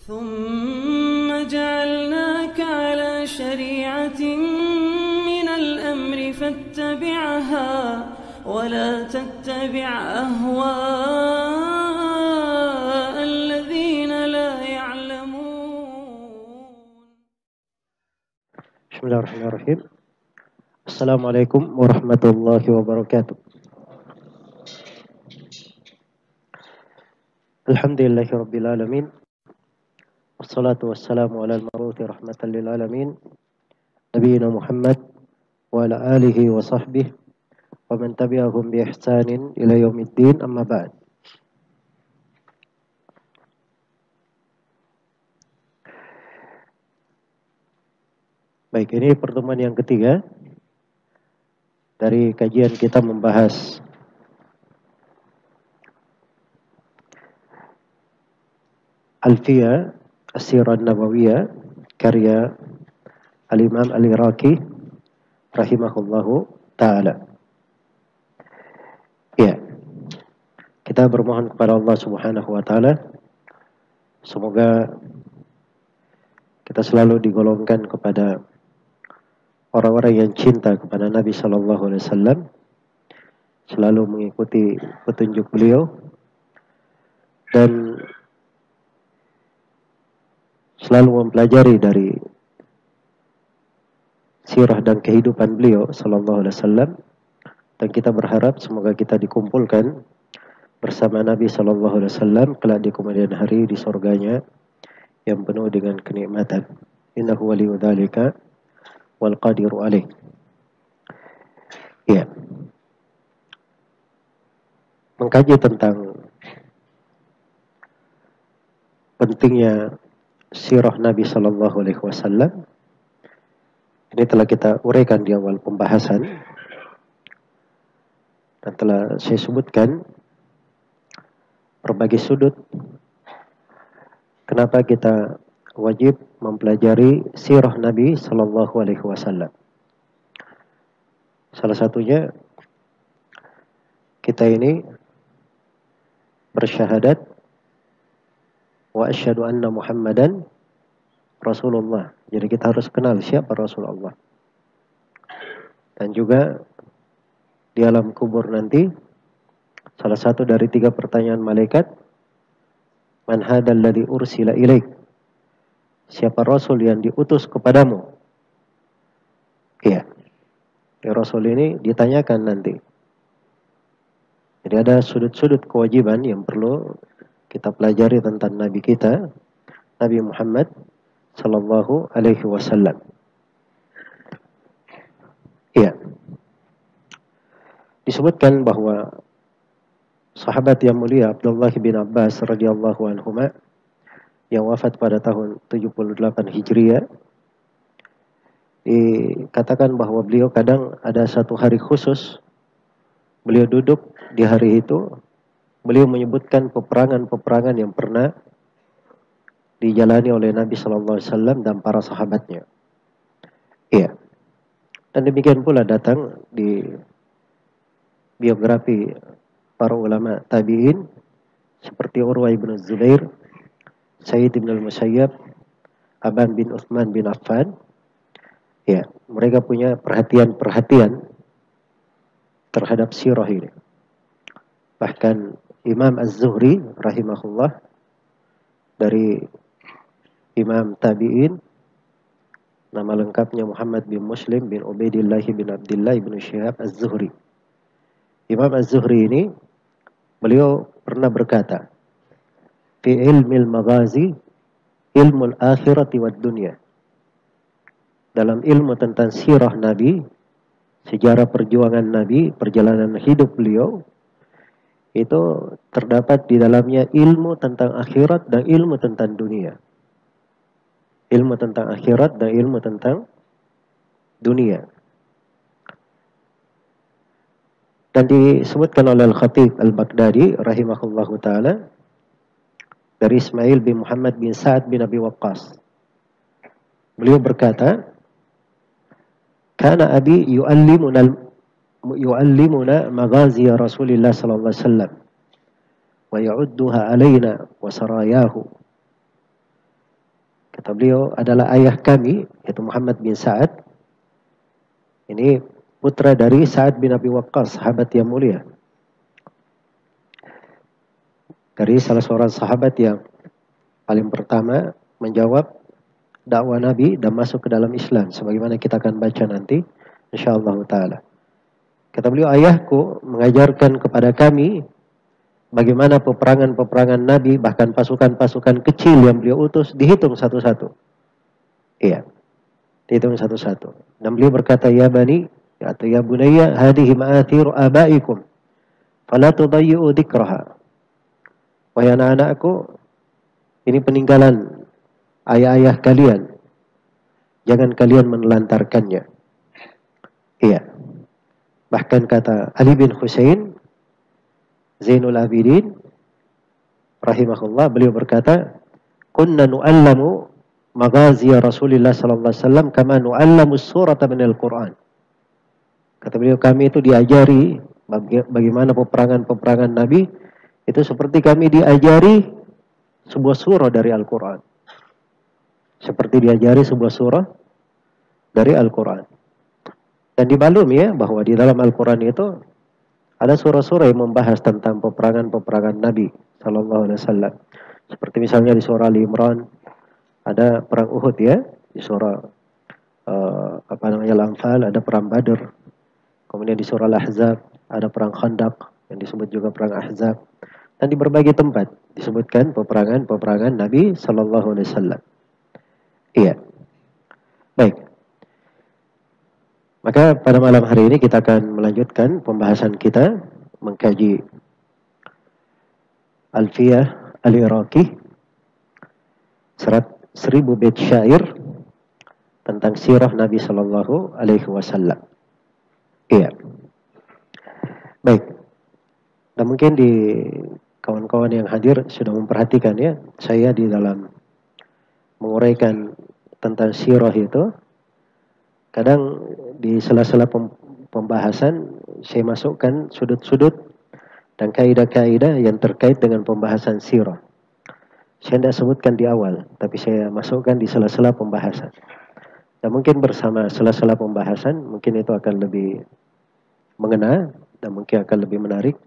ثم جعلناك على شريعة من الأمر فاتبعها ولا تتبع أهواء الذين لا يعلمون. بسم الله الرحمن الرحيم. السلام عليكم ورحمة الله وبركاته. الحمد لله رب العالمين. والصلاة والسلام على المبعوث رحمة للعالمين نبينا محمد وعلى آله وصحبه ومن تبعهم بإحسان إلى يوم الدين. أما بعد. Baik, ini pertemuan yang ketiga dari kajian kita membahas Alfiyah As-Sirah An-Nabawiyah karya Al-Imam Al-Iraqi rahimahullahu ta'ala. Ya, kita bermohon kepada Allah Subhanahu wa ta'ala semoga kita selalu digolongkan kepada orang-orang yang cinta kepada Nabi Sallallahu Alaihi Wasallam, selalu mengikuti petunjuk beliau dan selalu mempelajari dari sirah dan kehidupan beliau Sallallahu Alaihi Wasallam, dan kita berharap semoga kita dikumpulkan bersama Nabi Sallallahu Alaihi Wasallam kelak di kemudian hari di surganya yang penuh dengan kenikmatan. Innahu waliyyu dzalika wal qadiru alaih. Ya. Mengkaji tentang pentingnya sirah Nabi Sallallahu Alaihi Wasallam ini telah kita uraikan di awal pembahasan dan telah saya sebutkan berbagai sudut kenapa kita wajib mempelajari sirah Nabi Sallallahu Alaihi Wasallam. Salah satunya kita ini bersyahadat wa asyhadu anna Muhammadan Rasulullah. Jadi kita harus kenal siapa Rasulullah. Dan juga di alam kubur nanti salah satu dari 3 pertanyaan malaikat, man hadzal ladzi ursila ilaik? Siapa Rasul yang diutus kepadamu? Iya. Ya, Rasul ini ditanyakan nanti. Jadi ada sudut-sudut kewajiban yang perlu kita pelajari tentang Nabi kita, Nabi Muhammad Sallallahu Alaihi Wasallam. Iya. Disebutkan bahwa sahabat yang mulia Abdullah bin Abbas radhiyallahu anhuma yang wafat pada tahun 78 Hijriah, dikatakan bahwa beliau kadang ada satu hari khusus, beliau duduk di hari itu, beliau menyebutkan peperangan-peperangan yang pernah dijalani oleh Nabi Sallallahu Alaihi Wasallam dan para sahabatnya. Iya. Dan demikian pula datang di biografi para ulama tabi'in seperti Urwah bin Zubair, Sayyid bin al-Musayyab, Aban bin Uthman bin Affan. Ya, mereka punya perhatian-perhatian terhadap sirah ini. Bahkan Imam Az-Zuhri rahimahullah dari Imam Tabi'in, nama lengkapnya Muhammad bin Muslim bin Ubaidillah bin Abdullah bin Syihab Az-Zuhri. Imam Az-Zuhri ini beliau pernah berkata, fi ilmil maghazi ilmul akhirati wad dunya. Dalam ilmu tentang sirah Nabi, sejarah perjuangan Nabi, perjalanan hidup beliau, itu terdapat di dalamnya ilmu tentang akhirat dan ilmu tentang dunia. Ilmu tentang akhirat dan ilmu tentang dunia. Dan disebutkan oleh Al-Khatib Al-Baghdadi rahimahullahu ta'ala dari Ismail bin Muhammad bin Sa'ad bin Abi Waqqas. Beliau berkata, kana abi yu'allimuna maghazi Rasulillah sallallahu alaihi wasallam wa ya'udduha alaina wa sarayahu Kata beliau, adalah ayah kami, yaitu Muhammad bin Sa'ad. Ini putra dari Sa'ad bin Abi Waqqas, sahabat yang mulia. Dari salah seorang sahabat yang paling pertama menjawab dakwah Nabi dan masuk ke dalam Islam. Sebagaimana kita akan baca nanti, insyaallah ta'ala. Kata beliau, ayahku mengajarkan kepada kami bagaimana peperangan-peperangan Nabi, bahkan pasukan-pasukan kecil yang beliau utus, dihitung satu-satu. Iya, dihitung satu-satu. Dan beliau berkata, ya bani, atau ya bunayya, hadihi ma'athiru abaikum, fala tudayyi'u dzikraha. Wahai anak-anakku, ini peninggalan ayah-ayah kalian. Jangan kalian menelantarkannya. Iya. Bahkan kata Ali bin Husain Zainul Abidin rahimahullah, beliau berkata, kunna nu'allamu maghaziya Rasulullah sallallahu alaihi wasallam kama nu'allamu surata minal Qur'an. Kata beliau, kami itu diajari bagaimana peperangan-peperangan Nabi itu seperti kami diajari sebuah surah dari Al-Quran. Seperti diajari sebuah surah dari Al-Quran. Dan dimaklumi ya bahwa di dalam Al-Quran itu ada surah-surah yang membahas tentang peperangan-peperangan Nabi Sallallahu Alaihi Wasallam. Seperti misalnya di surah Ali Imran ada perang Uhud ya, di surah Al-Anfal ada perang Badr. Kemudian di surah Al-Ahzab ada perang Khandaq yang disebut juga perang Ahzab. Dan di berbagai tempat disebutkan peperangan-peperangan Nabi Sallallahu Alaihi Wasallam. Iya. Baik. Maka pada malam hari ini kita akan melanjutkan pembahasan kita mengkaji Alfiyah Al-Iraqi, serat 1000 bait syair tentang sirah Nabi Sallallahu Alaihi Wasallam. Iya. Baik. Dan mungkin di kawan-kawan yang hadir sudah memperhatikan ya, saya di dalam menguraikan tentang sirah itu, kadang di sela-sela pembahasan saya masukkan sudut-sudut dan kaidah-kaidah yang terkait dengan pembahasan sirah. Saya tidak sebutkan di awal, tapi saya masukkan di sela-sela pembahasan. Dan mungkin bersama sela-sela pembahasan, mungkin itu akan lebih mengena dan mungkin akan lebih menarik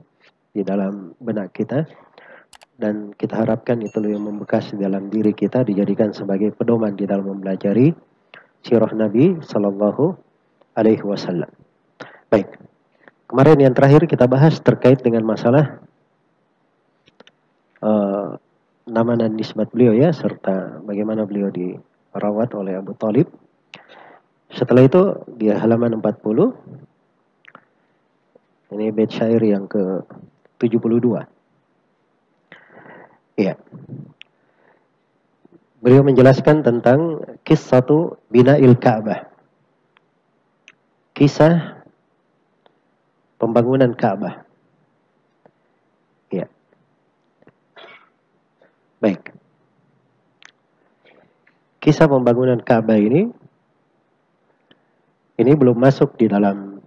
di dalam benak kita. Dan kita harapkan itu lebih membekas di dalam diri kita, dijadikan sebagai pedoman di dalam mempelajari sirah Nabi Sallallahu Alaihi Wasallam. Baik, kemarin yang terakhir kita bahas terkait dengan masalah nama dan nisbat beliau ya, serta bagaimana beliau dirawat oleh Abu Talib. Setelah itu di halaman 40, ini bait syair yang ke-72. Iya. Beliau menjelaskan tentang kisatu bina'il Ka'bah. Kisah pembangunan Ka'bah. Ya. Baik. Kisah pembangunan Ka'bah ini belum masuk di dalam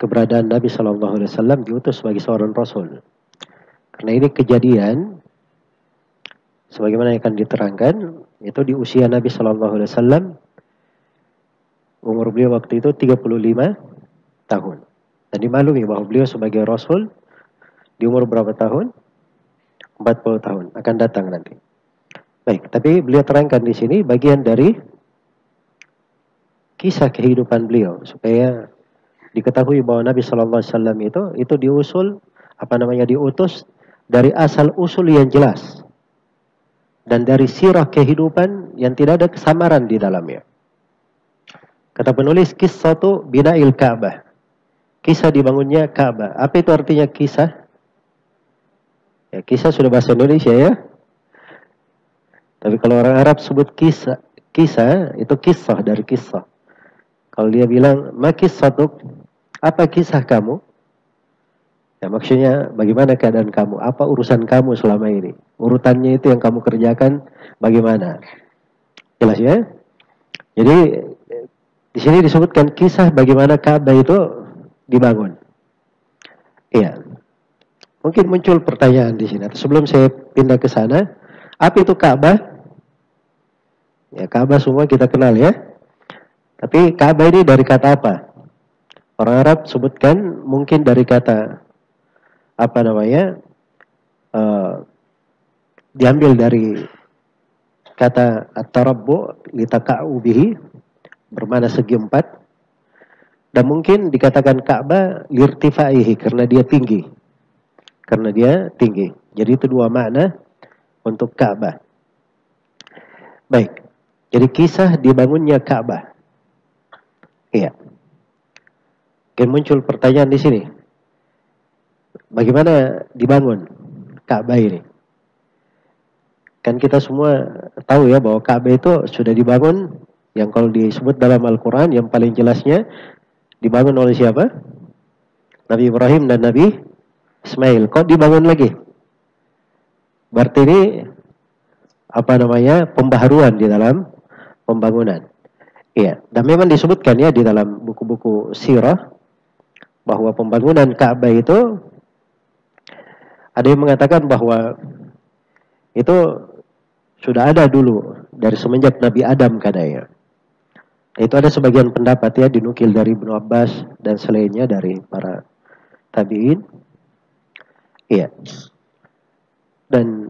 keberadaan Nabi Sallallahu Alaihi Wasallam diutus sebagai seorang Rasul. Karena ini kejadian sebagaimana yang akan diterangkan itu di usia Nabi Sallallahu Alaihi Wasallam. Umur beliau waktu itu 35 tahun. Dan dimaklumi bahwa beliau sebagai Rasul di umur berapa tahun? 40 tahun. Akan datang nanti. Baik, tapi beliau terangkan di sini bagian dari kisah kehidupan beliau. Supaya diketahui bahwa Nabi Sallallahu Alaihi Wasallam itu diutus dari asal usul yang jelas. Dan dari sirah kehidupan yang tidak ada kesamaran di dalamnya. Kata penulis, kisatu bina'il Ka'bah. Kisah dibangunnya Ka'bah. Apa itu artinya kisah? Ya, kisah sudah bahasa Indonesia ya. Tapi kalau orang Arab sebut kisah itu kisah dari kisah. Kalau dia bilang, ma kissatuk, apa kisah kamu? Ya maksudnya bagaimana keadaan kamu? Apa urusan kamu selama ini? Urutannya itu yang kamu kerjakan bagaimana? Jelas ya? Jadi di sini disebutkan kisah bagaimana Ka'bah itu dibangun. Iya. Mungkin muncul pertanyaan di sini. Sebelum saya pindah ke sana, Apa itu Ka'bah? Ya, Ka'bah semua kita kenal ya. Tapi Ka'bah ini dari kata apa? Orang Arab sebutkan mungkin dari kata apa namanya? Diambil dari kata at-tarabbu litaka'u bihi, bermakna segi empat. Dan mungkin dikatakan Ka'bah lirtifaihi, karena dia tinggi. Karena dia tinggi. Jadi itu dua makna untuk Ka'bah. Baik. Jadi kisah dibangunnya Ka'bah. Iya. Oke, muncul pertanyaan di sini. Bagaimana dibangun Ka'bah ini? Kan kita semua tahu ya bahwa Ka'bah itu sudah dibangun, yang kalau disebut dalam Al-Quran yang paling jelasnya dibangun oleh siapa? Nabi Ibrahim dan Nabi Ismail. Kok dibangun lagi? Berarti ini apa namanya? Pembaharuan di dalam pembangunan. Iya, dan memang disebutkan ya di dalam buku-buku sirah bahwa pembangunan Ka'bah itu ada yang mengatakan bahwa itu sudah ada dulu dari semenjak Nabi Adam katanya. Itu ada sebagian pendapat ya dinukil dari Ibnu Abbas dan selainnya dari para tabi'in. Iya. Dan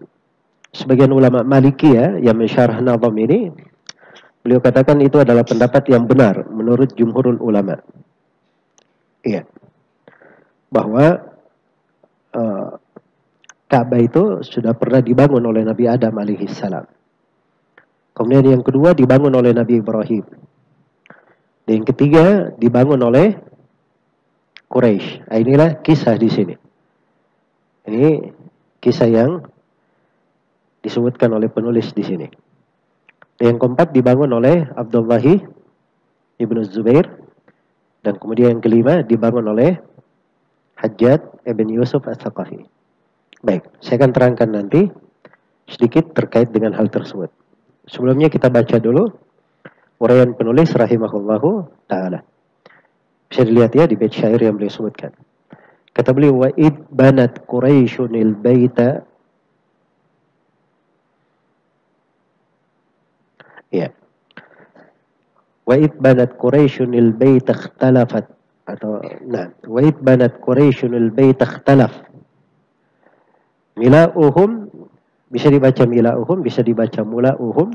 sebagian ulama Maliki ya yang mensyarah Nazam ini, beliau katakan itu adalah pendapat yang benar menurut jumhurul ulama. Iya. Bahwa Ka'bah itu sudah pernah dibangun oleh Nabi Adam alaihissalam. Kemudian yang kedua dibangun oleh Nabi Ibrahim. Dan yang ketiga dibangun oleh Quraisy. Nah, inilah kisah di sini. Ini kisah yang disebutkan oleh penulis di sini. Dan yang keempat dibangun oleh Abdullah ibnu Zubair. Dan kemudian yang kelima dibangun oleh Hajjaj ibn Yusuf As-Saqafi. Baik, saya akan terangkan nanti sedikit terkait dengan hal tersebut. Sebelumnya kita baca dulu uraian penulis rahimahullahu ta'ala. Bisa dilihat ya di bait syair yang beliau sebutkan. Kata beliau, wa id banat Quraisyunil baita. Ya. Wa id banat Quraisyunil baita ikhtalafat, atau nah, wa id banat Quraisyunil baita ikhtalaf. Mila'uhum, bisa dibaca mila'uhum, bisa dibaca mula'uhum.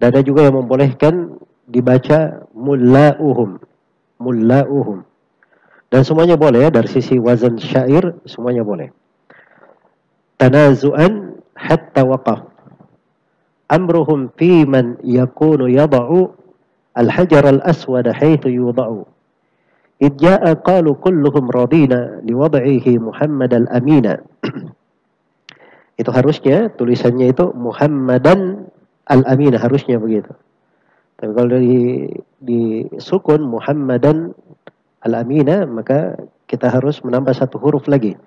Dan ada juga yang membolehkan dibaca mulla'uhum. Mulla'uhum. Dan semuanya boleh ya, dari sisi wazan syair, semuanya boleh. Tanazu'an hatta waqaf. Amruhum fi man yakunu yada'u al-hajar al-aswad haythu yuda'u. Idja'a qalu kulluhum radina liwad'ihi Muhammad al-amina. Itu harusnya tulisannya itu Muhammadan al-amina, harusnya begitu. Tapi kalau di sukun Muhammadan al-amina, maka kita harus menambah satu huruf lagi.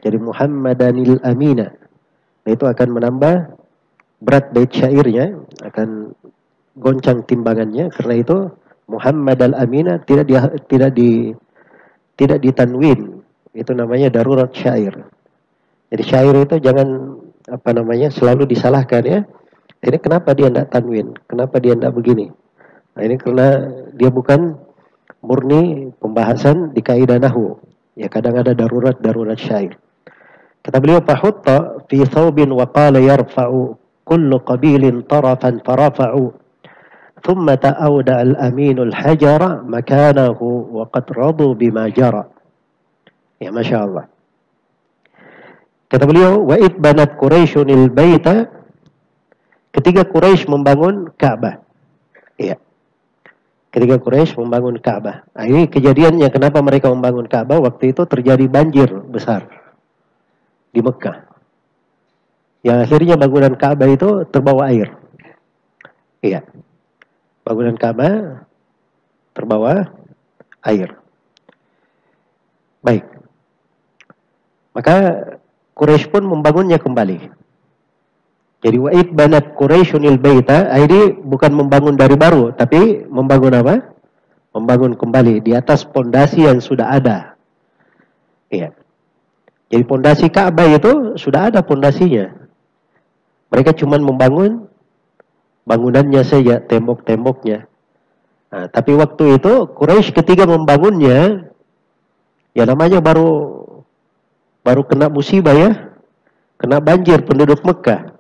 Jadi Muhammadanil amina. Nah, itu akan menambah berat bait syairnya, akan goncang timbangannya. Karena itu Muhammad al-amina tidak ditanwin. Itu namanya darurat syair. Jadi syair itu jangan apa namanya selalu disalahkan ya. Ini kenapa dia tidak tanwin? Kenapa dia tidak begini? Nah, ini karena dia bukan murni pembahasan di kaidah nahwu. Ya kadang ada darurat syair. Kata beliau, fahutta fi thawbin wa qala yarfa'u kullu qabilin tarafan farafa'u thumma ta'awda al-aminul hajara makanahu wa qad radu bima jara. Ya Masya Allah. Kata beliau, wa id banat Quraisyunil baita, ketika Quraisy membangun Ka'bah. Iya. Ketika Quraisy membangun Ka'bah. Nah, ini kejadiannya kenapa mereka membangun Ka'bah. Waktu itu terjadi banjir besar di Mekah. Yang akhirnya bangunan Ka'bah itu terbawa air. Iya. Bangunan Ka'bah terbawa air. Baik. Maka Quraisy pun membangunnya kembali. Jadi wa'id banat Quraisyunil baita, ini bukan membangun dari baru, tapi membangun apa? Membangun kembali di atas pondasi yang sudah ada. Iya. Jadi pondasi Ka'bah itu sudah ada pondasinya. Mereka cuma membangun bangunannya saja, tembok-temboknya. Nah, tapi waktu itu Quraisy ketika membangunnya, ya namanya baru kena musibah ya, kena banjir penduduk Mekah.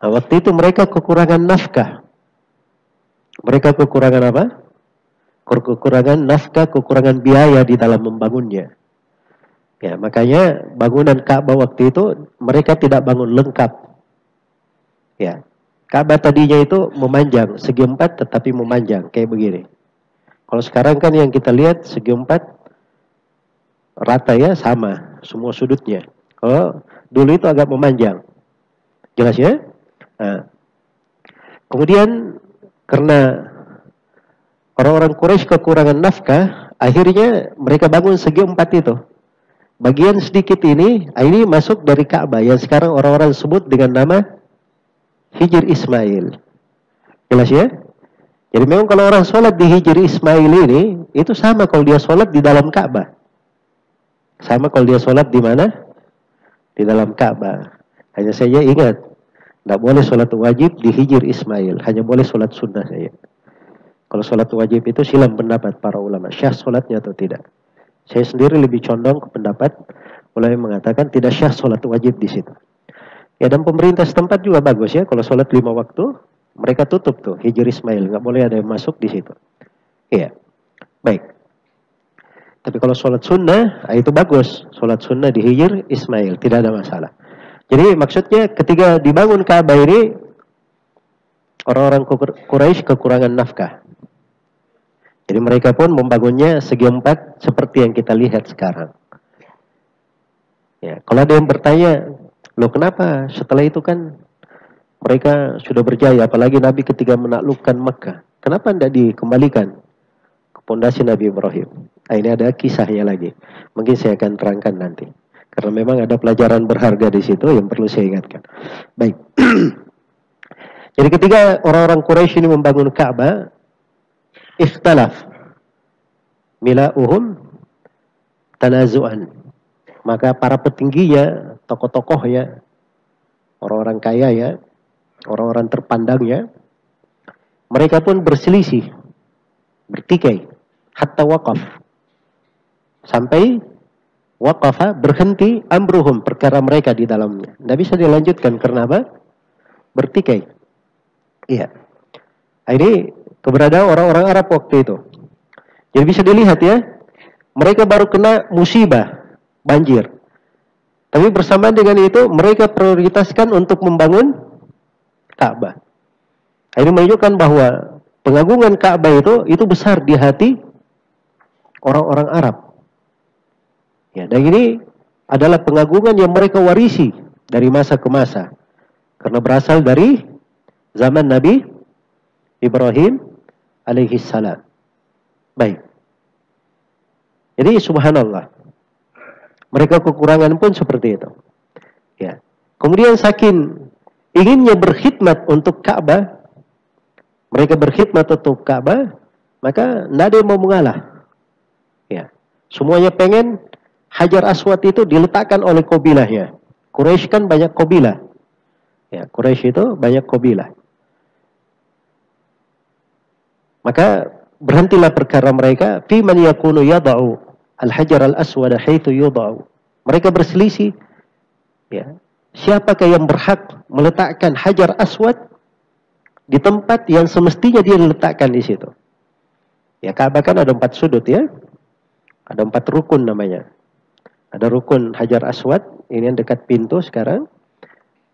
Nah, waktu itu mereka kekurangan nafkah. Mereka kekurangan apa? Kekurangan nafkah, kekurangan biaya di dalam membangunnya. Ya, makanya bangunan Ka'bah waktu itu mereka tidak bangun lengkap. Ya, Ka'bah tadinya itu memanjang, segi 4 tetapi memanjang kayak begini. Kalau sekarang kan yang kita lihat segi 4 rata ya, sama semua sudutnya. Kalau dulu itu agak memanjang. Jelas ya? Nah, kemudian karena orang-orang Quraisy kekurangan nafkah, akhirnya mereka bangun segi 4 itu. Bagian sedikit ini masuk dari Ka'bah yang sekarang orang-orang sebut dengan nama Hijr Ismail. Jelas ya? Jadi memang kalau orang sholat di Hijr Ismail ini, itu sama kalau dia sholat di dalam Ka'bah. Sama kalau dia sholat di mana? Di dalam Ka'bah. Hanya saja ingat, tidak boleh sholat wajib di Hijr Ismail. Hanya boleh sholat sunnah saja. Kalau sholat wajib itu silang pendapat para ulama. Syah sholatnya atau tidak. Saya sendiri lebih condong ke pendapat ulama yang mengatakan tidak syah sholat wajib di situ. Ya, dan pemerintah setempat juga bagus ya. Kalau sholat 5 waktu, mereka tutup tuh Hijr Ismail. Nggak boleh ada yang masuk di situ. Iya. Baik. Tapi kalau sholat sunnah, itu bagus. Sholat sunnah di Hijr Ismail. Tidak ada masalah. Jadi maksudnya ketika dibangun Ka'bah ini, orang-orang Quraisy kekurangan nafkah. Jadi mereka pun membangunnya segi 4 seperti yang kita lihat sekarang. Ya, kalau ada yang bertanya, loh kenapa setelah itu kan mereka sudah berjaya, apalagi Nabi ketika menaklukkan Mekah. Kenapa tidak dikembalikan ke pondasi Nabi Ibrahim? Nah, ini ada kisahnya lagi. Mungkin saya akan terangkan nanti. Karena memang ada pelajaran berharga di situ yang perlu saya ingatkan. Baik. Jadi ketika orang-orang Quraisy ini membangun Ka'bah, ikhtalaf mila'uhum tanazu'an. Maka para petingginya, tokoh-tokohnya, orang-orang kaya ya, orang-orang terpandangnya, mereka pun berselisih, bertikai, hatta waqaf. Sampai waqafa, berhenti amruhum, perkara mereka di dalamnya. Tidak bisa dilanjutkan karena apa? Bertikai. Iya. Ini keberadaan orang-orang Arab waktu itu. Jadi bisa dilihat ya, mereka baru kena musibah, banjir. Tapi bersamaan dengan itu, mereka prioritaskan untuk membangun Ka'bah. Ini menunjukkan bahwa pengagungan Ka'bah itu besar di hati orang-orang Arab. Ya, dan ini adalah pengagungan yang mereka warisi dari masa ke masa. Karena berasal dari zaman Nabi Ibrahim alaihi salam. Baik. Jadi subhanallah. Mereka kekurangan pun seperti itu. Ya. Kemudian saking inginnya berkhidmat untuk Ka'bah, mereka berkhidmat untuk Ka'bah, maka tidak ada yang mau mengalah. Ya. Semuanya pengen Hajar Aswad itu diletakkan oleh kabilahnya. Quraisy kan banyak kabilah. Ya, Quraisy itu banyak kabilah. Maka berhentilah perkara mereka fi man yakunu yada'u al-hajar al-aswad haitsu yuda'u. Mereka berselisih ya, siapakah yang berhak meletakkan Hajar Aswad di tempat yang semestinya dia diletakkan di situ. Ya, Ka'bah kan ada 4 sudut ya. Ada 4 rukun namanya. Ada rukun Hajar Aswad, ini yang dekat pintu sekarang.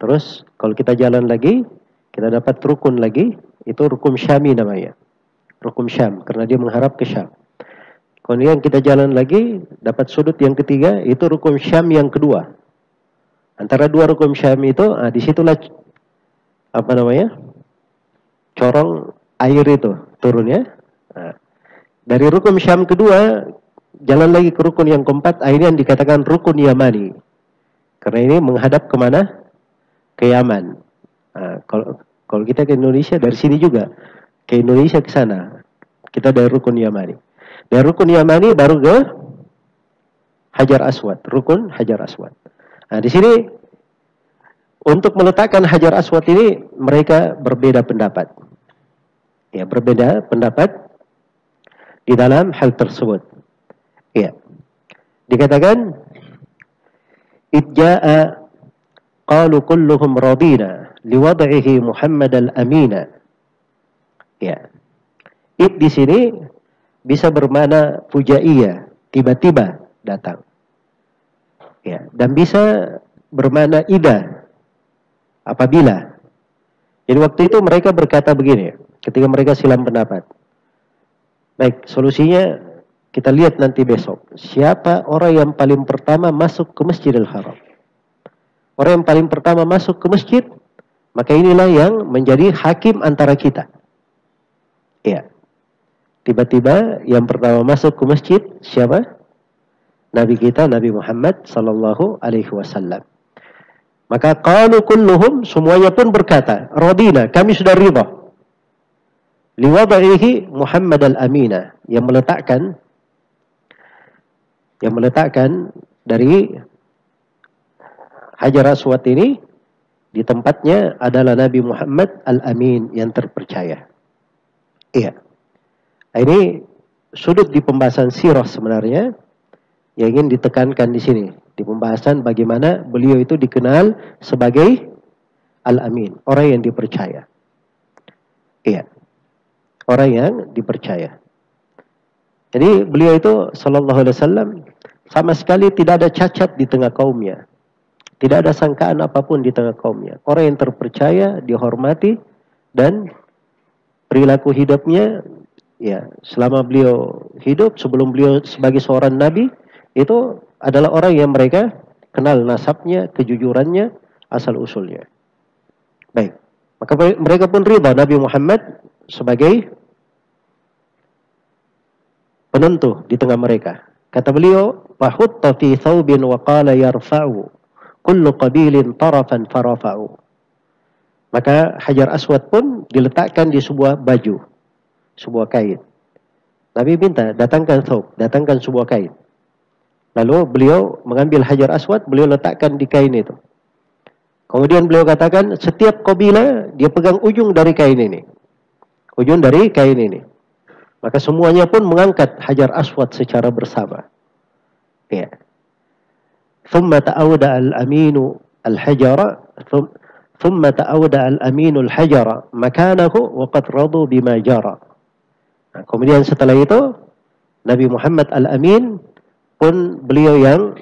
Terus kalau kita jalan lagi, kita dapat rukun lagi, itu rukun Syami namanya. Rukun Syam, karena dia mengharap ke Syam. Kemudian kita jalan lagi, dapat sudut yang ketiga, itu rukun Syam yang kedua. Antara 2 rukun Syam itu, disitulah apa namanya? Corong air itu turun ya. Dari rukun Syam kedua, jalan lagi ke rukun yang keempat, ini yang dikatakan rukun Yamani. Karena ini menghadap kemana? Ke Yaman. Kalau kita ke Indonesia, dari sini juga. Ke Indonesia ke sana. Kita dari rukun Yamani. Dari rukun Yamani baru ke Hajar Aswad. Rukun Hajar Aswad. Di sini untuk meletakkan Hajar Aswad ini mereka berbeda pendapat. Ya, berbeda pendapat di dalam hal tersebut. Ya. Dikatakan idja'a qalu kulluhum radina liwad'ihi Muhammad al-Amina. Ya. Di sini bisa bermakna fujaiyah, tiba-tiba datang. Ya, dan bisa bermakna idza, apabila. Jadi waktu itu mereka berkata begini, ketika mereka silam pendapat. Baik, solusinya kita lihat nanti besok. Siapa orang yang paling pertama masuk ke Masjidil Haram? Orang yang paling pertama masuk ke masjid, maka inilah yang menjadi hakim antara kita. Ya. Tiba-tiba yang pertama masuk ke masjid siapa? Nabi kita, Nabi Muhammad sallallahu alaihi wasallam. Maka qalu kulluhum, semuanya pun berkata, radina, kami sudah ridha. Liwad'ihi Muhammad al-Amina, yang meletakkan dari Hajar Aswad ini di tempatnya adalah Nabi Muhammad al-Amin, yang terpercaya. Iya. Ini sudut di pembahasan sirah sebenarnya yang ingin ditekankan di sini, di pembahasan bagaimana beliau itu dikenal sebagai Al-Amin, orang yang dipercaya. Iya. Orang yang dipercaya. Jadi beliau itu sallallahu alaihi wasallam sama sekali tidak ada cacat di tengah kaumnya. Tidak ada sangkaan apapun di tengah kaumnya. Orang yang terpercaya, dihormati, dan perilaku hidupnya, ya, selama beliau hidup, sebelum beliau sebagai seorang nabi, itu adalah orang yang mereka kenal nasabnya, kejujurannya, asal-usulnya. Baik. Maka mereka pun ridha Nabi Muhammad sebagai penentu di tengah mereka. Kata beliau, "Fahutta fi thawbin wa qala yarfa'u kullu qabilin tarafan farafa'u." Maka Hajar Aswad pun diletakkan di sebuah baju, sebuah kain. Nabi minta, datangkan thawb, datangkan sebuah kain. Lalu beliau mengambil Hajar Aswad, beliau letakkan di kain itu. Kemudian beliau katakan, setiap kabilah dia pegang ujung dari kain ini. Ujung dari kain ini. Maka semuanya pun mengangkat Hajar Aswad secara bersama. Ya. Thumma ta'awda al-aminu al-hajara, thumma ta'awda al-aminu al-hajara, makanahu waqad radu bima jara. Nah, kemudian setelah itu, Nabi Muhammad al-Amin pun beliau yang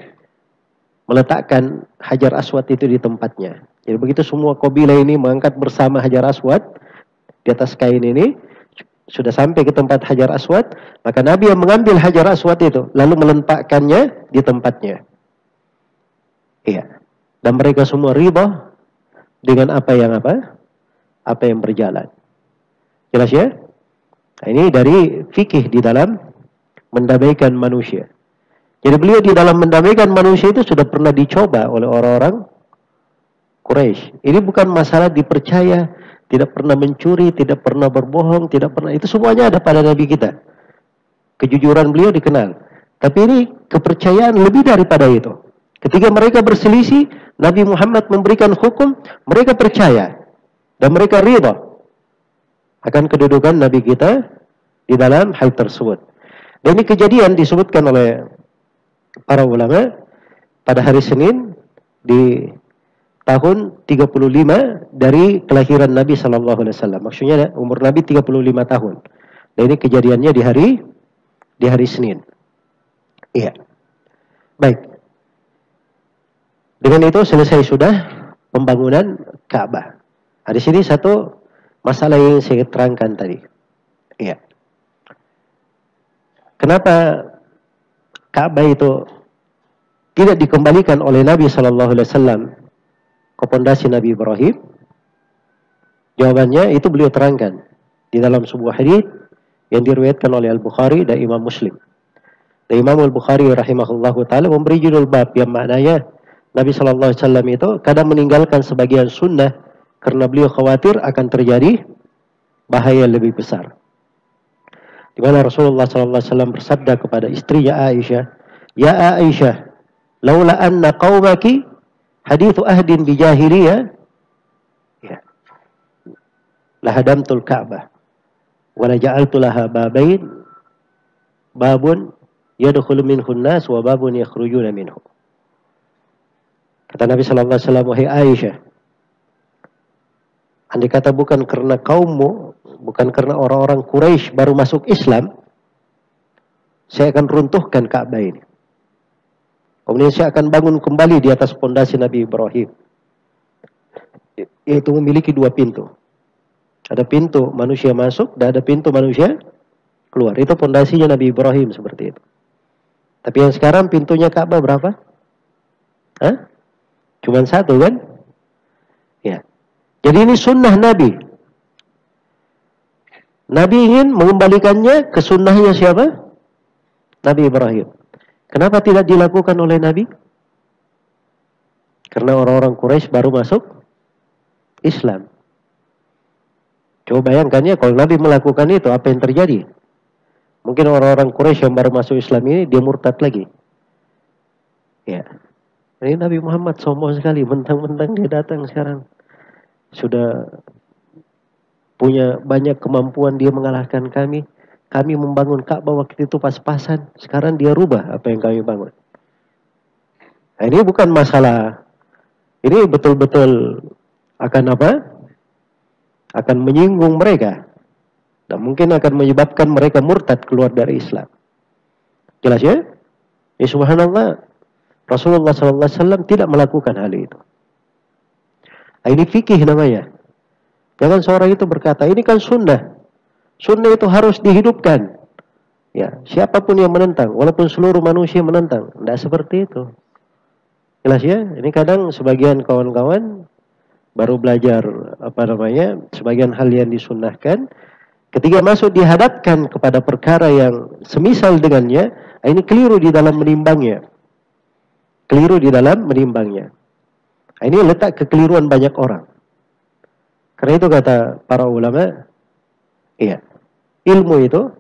meletakkan Hajar Aswad itu di tempatnya. Jadi begitu semua kabilah ini mengangkat bersama Hajar Aswad di atas kain ini, sudah sampai ke tempat Hajar Aswad, maka Nabi yang mengambil Hajar Aswad itu, lalu meletakkannya di tempatnya. Iya. Dan mereka semua ridha dengan apa yang berjalan. Jelas ya? Nah, ini dari fikih di dalam mendamaikan manusia. Jadi beliau di dalam mendamaikan manusia itu sudah pernah dicoba oleh orang-orang Quraisy. Ini bukan masalah dipercaya, tidak pernah mencuri, tidak pernah berbohong, tidak pernah. Itu semuanya ada pada Nabi kita. Kejujuran beliau dikenal. Tapi ini kepercayaan lebih daripada itu. Ketika mereka berselisih, Nabi Muhammad memberikan hukum, mereka percaya. Dan mereka ridha akan kedudukan Nabi kita di dalam hal tersebut. Dan ini kejadian disebutkan oleh para ulama pada hari Senin di tahun 35 dari kelahiran Nabi sallallahu alaihi wasallam. Maksudnya umur Nabi 35 tahun. Dan ini kejadiannya di hari Senin. Iya. Baik. Dengan itu selesai sudah pembangunan Ka'bah. Nah, di sini satu masalah yang saya terangkan tadi. Iya. Kenapa Ka'bah itu tidak dikembalikan oleh Nabi sallallahu alaihi wasallam ke pondasi Nabi Ibrahim? Jawabannya itu beliau terangkan di dalam sebuah hadis yang diriwayatkan oleh Al-Bukhari dan Imam Muslim. Dan Imam Al-Bukhari rahimahullahu taala memberi judul bab yang maknanya Nabi sallallahu alaihi wasallam itu kadang meninggalkan sebagian sunnah karena beliau khawatir akan terjadi bahaya lebih besar. Di mana Rasulullah sallallahu alaihi wasallam bersabda kepada istrinya Aisyah, "Ya Aisyah, laula anna qaumaki hadithu ahdin bi jahiliyah lahadamtul Ka'bah wa la ja'altu laha babain babun yadkhulu minhu an-nas wa babun yakhrujuna minhu. Kata Nabi sallallahu alaihi wasallam, wahai Aisyah, andai kata bukan karena kaummu, bukan karena orang-orang Quraisy baru masuk Islam, saya akan runtuhkan Ka'bah ini. Kemudian saya akan bangun kembali di atas pondasi Nabi Ibrahim, yaitu memiliki dua pintu. Ada pintu manusia masuk dan ada pintu manusia keluar. Itu pondasinya Nabi Ibrahim seperti itu. Tapi yang sekarang pintunya Ka'bah berapa? Hah? Cuman satu kan? Ya. Jadi ini sunnah Nabi. Nabi ingin mengembalikannya ke sunnahnya siapa? Nabi Ibrahim. Kenapa tidak dilakukan oleh Nabi? Karena orang-orang Quraisy baru masuk Islam. Coba bayangkan ya, kalau Nabi melakukan itu, apa yang terjadi? Mungkin orang-orang Quraisy yang baru masuk Islam ini, dia murtad lagi. Ya. Ini Nabi Muhammad sombong sekali, mentang-mentang dia datang sekarang. Sudah punya banyak kemampuan, dia mengalahkan kami. Kami membangun Ka'bah waktu itu pas-pasan. Sekarang dia rubah apa yang kami bangun. Nah, ini bukan masalah. Ini betul-betul akan apa? Akan menyinggung mereka. Dan mungkin akan menyebabkan mereka murtad keluar dari Islam. Jelas ya? Ya subhanallah. Rasulullah SAW tidak melakukan hal itu. Nah, ini fikih namanya. Jangan seorang itu berkata, ini kan sunnah. Sunnah itu harus dihidupkan. Ya, siapapun yang menentang, walaupun seluruh manusia menentang. Tidak seperti itu. Jelas ya? Ini kadang sebagian kawan-kawan baru belajar sebagian hal yang disunnahkan. Ketika masuk dihadapkan kepada perkara yang semisal dengannya, ini keliru di dalam menimbangnya. Keliru di dalam menimbangnya. Ini letak kekeliruan banyak orang. Karena itu kata para ulama, iya, ilmu itu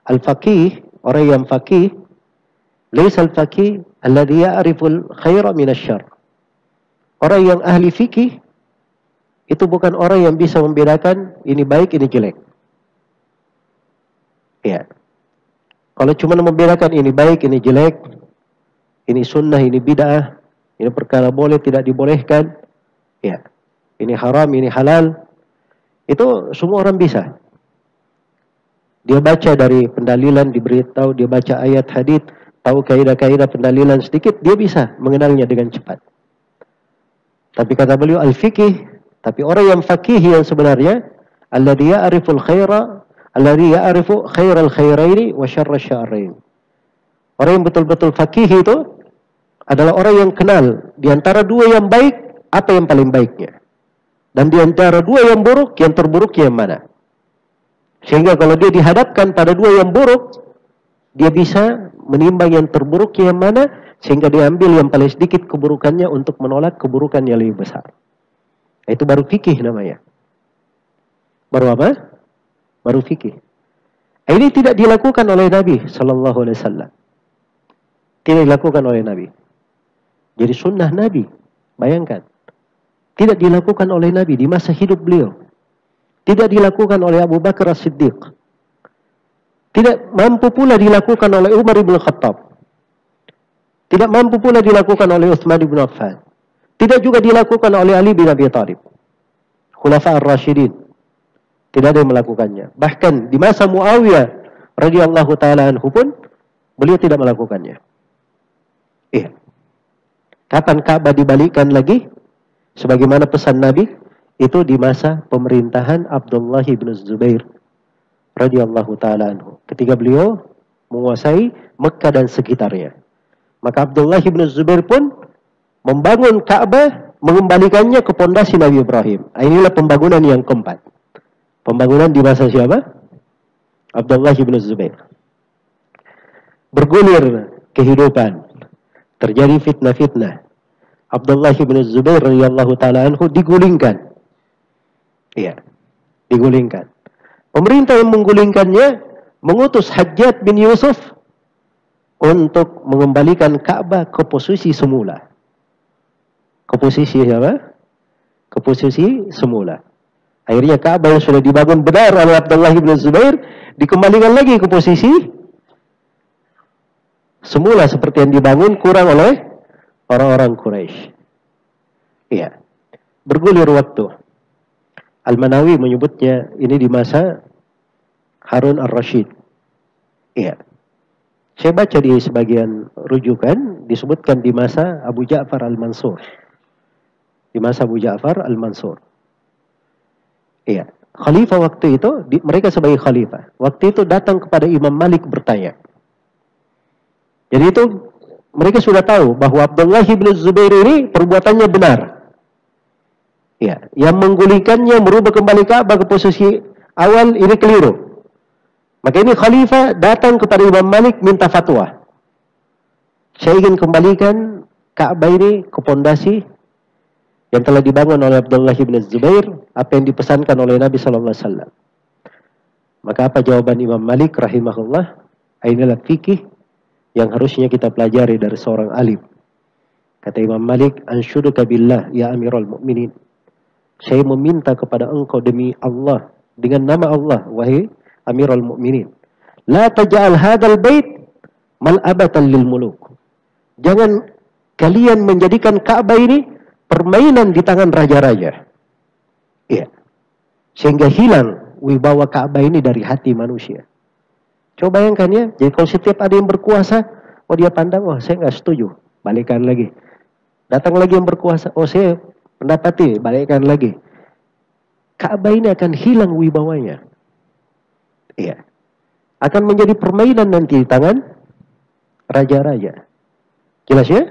al-faqih, orang yang faqih, laisa al-faqih alladhi ya'riful khaira minasyarr. Orang yang ahli fikih itu bukan orang yang bisa membedakan ini baik, ini jelek. Iya. Kalau cuma membedakan ini baik, ini jelek, ini sunnah, ini bid'ah, ini perkara boleh, tidak dibolehkan, ya, ini haram, ini halal, itu semua orang bisa. Dia baca dari pendalilan, diberitahu, dia baca ayat hadits, tahu kaidah-kaidah pendalilan sedikit, dia bisa mengenalnya dengan cepat. Tapi kata beliau al-fiqih, tapi orang yang faqih yang sebenarnya, alladhi ya'riful khaira, alladhi ya'rifu khairal khairaini wa syarra syarrain. Orang yang betul-betul faqih itu adalah orang yang kenal di antara dua yang baik, apa yang paling baiknya. Dan di antara dua yang buruk, yang terburuk yang mana. Sehingga kalau dia dihadapkan pada dua yang buruk, dia bisa menimbang yang terburuk yang mana, sehingga dia ambil yang paling sedikit keburukannya untuk menolak keburukan yang lebih besar. Itu baru fikih namanya. Baru apa? Baru fikih. Ini tidak dilakukan oleh Nabi Sallallahu Alaihi Wasallam. Tidak dilakukan oleh Nabi. Jadi sunnah Nabi, bayangkan, tidak dilakukan oleh Nabi di masa hidup beliau. Tidak dilakukan oleh Abu Bakar As-Siddiq. Tidak mampu pula dilakukan oleh Umar ibn Khattab. Tidak mampu pula dilakukan oleh Utsman ibn Affan. Tidak juga dilakukan oleh Ali bin Abi Thalib. Khulafa ar-Rasyidin. Tidak ada yang melakukannya. Bahkan di masa Muawiyah radhiyallahu taala anhu pun beliau tidak melakukannya. Iya. Kapan Ka'bah dibalikkan lagi? Sebagaimana pesan Nabi, itu di masa pemerintahan Abdullah bin Zubair radhiyallahu taala anhu. Ketika beliau menguasai Mekah dan sekitarnya. Maka Abdullah bin Zubair pun membangun Ka'bah, mengembalikannya ke pondasi Nabi Ibrahim. Inilah pembangunan yang keempat. Pembangunan di masa siapa? Abdullah bin Zubair. Bergulir kehidupan. Terjadi fitnah-fitnah. Abdullah bin Zubair radhiyallahu taala anhu digulingkan. Iya, digulingkan. Pemerintah yang menggulingkannya mengutus Hajjaj bin Yusuf untuk mengembalikan Ka'bah ke posisi semula. Ke posisi apa? Ke posisi semula. Akhirnya Ka'bah yang sudah dibangun benar oleh Abdullah bin Zubair dikembalikan lagi ke posisi semula seperti yang dibangun, kurang oleh orang-orang Quraisy. Iya. Bergulir waktu. Al-Manawi menyebutnya ini di masa Harun ar-Rasyid. Iya. Saya baca di sebagian rujukan disebutkan di masa Abu Ja'far al-Mansur. Di masa Abu Ja'far al-Mansur. Iya. Khalifah waktu itu, mereka sebagai khalifah. Waktu itu datang kepada Imam Malik bertanya. Jadi itu mereka sudah tahu bahwa Abdullah bin Zubair ini perbuatannya benar. Ya, yang menggulingkannya merubah kembali Ka'bah ke posisi awal ini keliru. Maka ini khalifah datang kepada Imam Malik minta fatwa. Saya ingin kembalikan Ka'bah ini ke pondasi yang telah dibangun oleh Abdullah bin Zubair, apa yang dipesankan oleh Nabi sallallahu alaihi wasallam. Maka apa jawaban Imam Malik rahimahullah? Inilah fikih yang harusnya kita pelajari dari seorang alim. Kata Imam Malik, "Anshuduka billah ya Amirul Mukminin." Saya meminta kepada engkau demi Allah, dengan nama Allah, wahai Amirul Mukminin. La taj'al hadzal bait mal'abatan lil muluk. Jangan kalian menjadikan Ka'bah ini permainan di tangan raja-raja. Iya. Sehingga hilang wibawa Ka'bah ini dari hati manusia. Coba bayangkan ya, jadi kalau setiap ada yang berkuasa, oh dia pandang, oh saya nggak setuju, balikan lagi. Datang lagi yang berkuasa, oh saya pendapati, balikkan lagi. Ka'bah ini akan hilang wibawanya. Iya. Akan menjadi permainan nanti di tangan raja-raja. Jelas ya?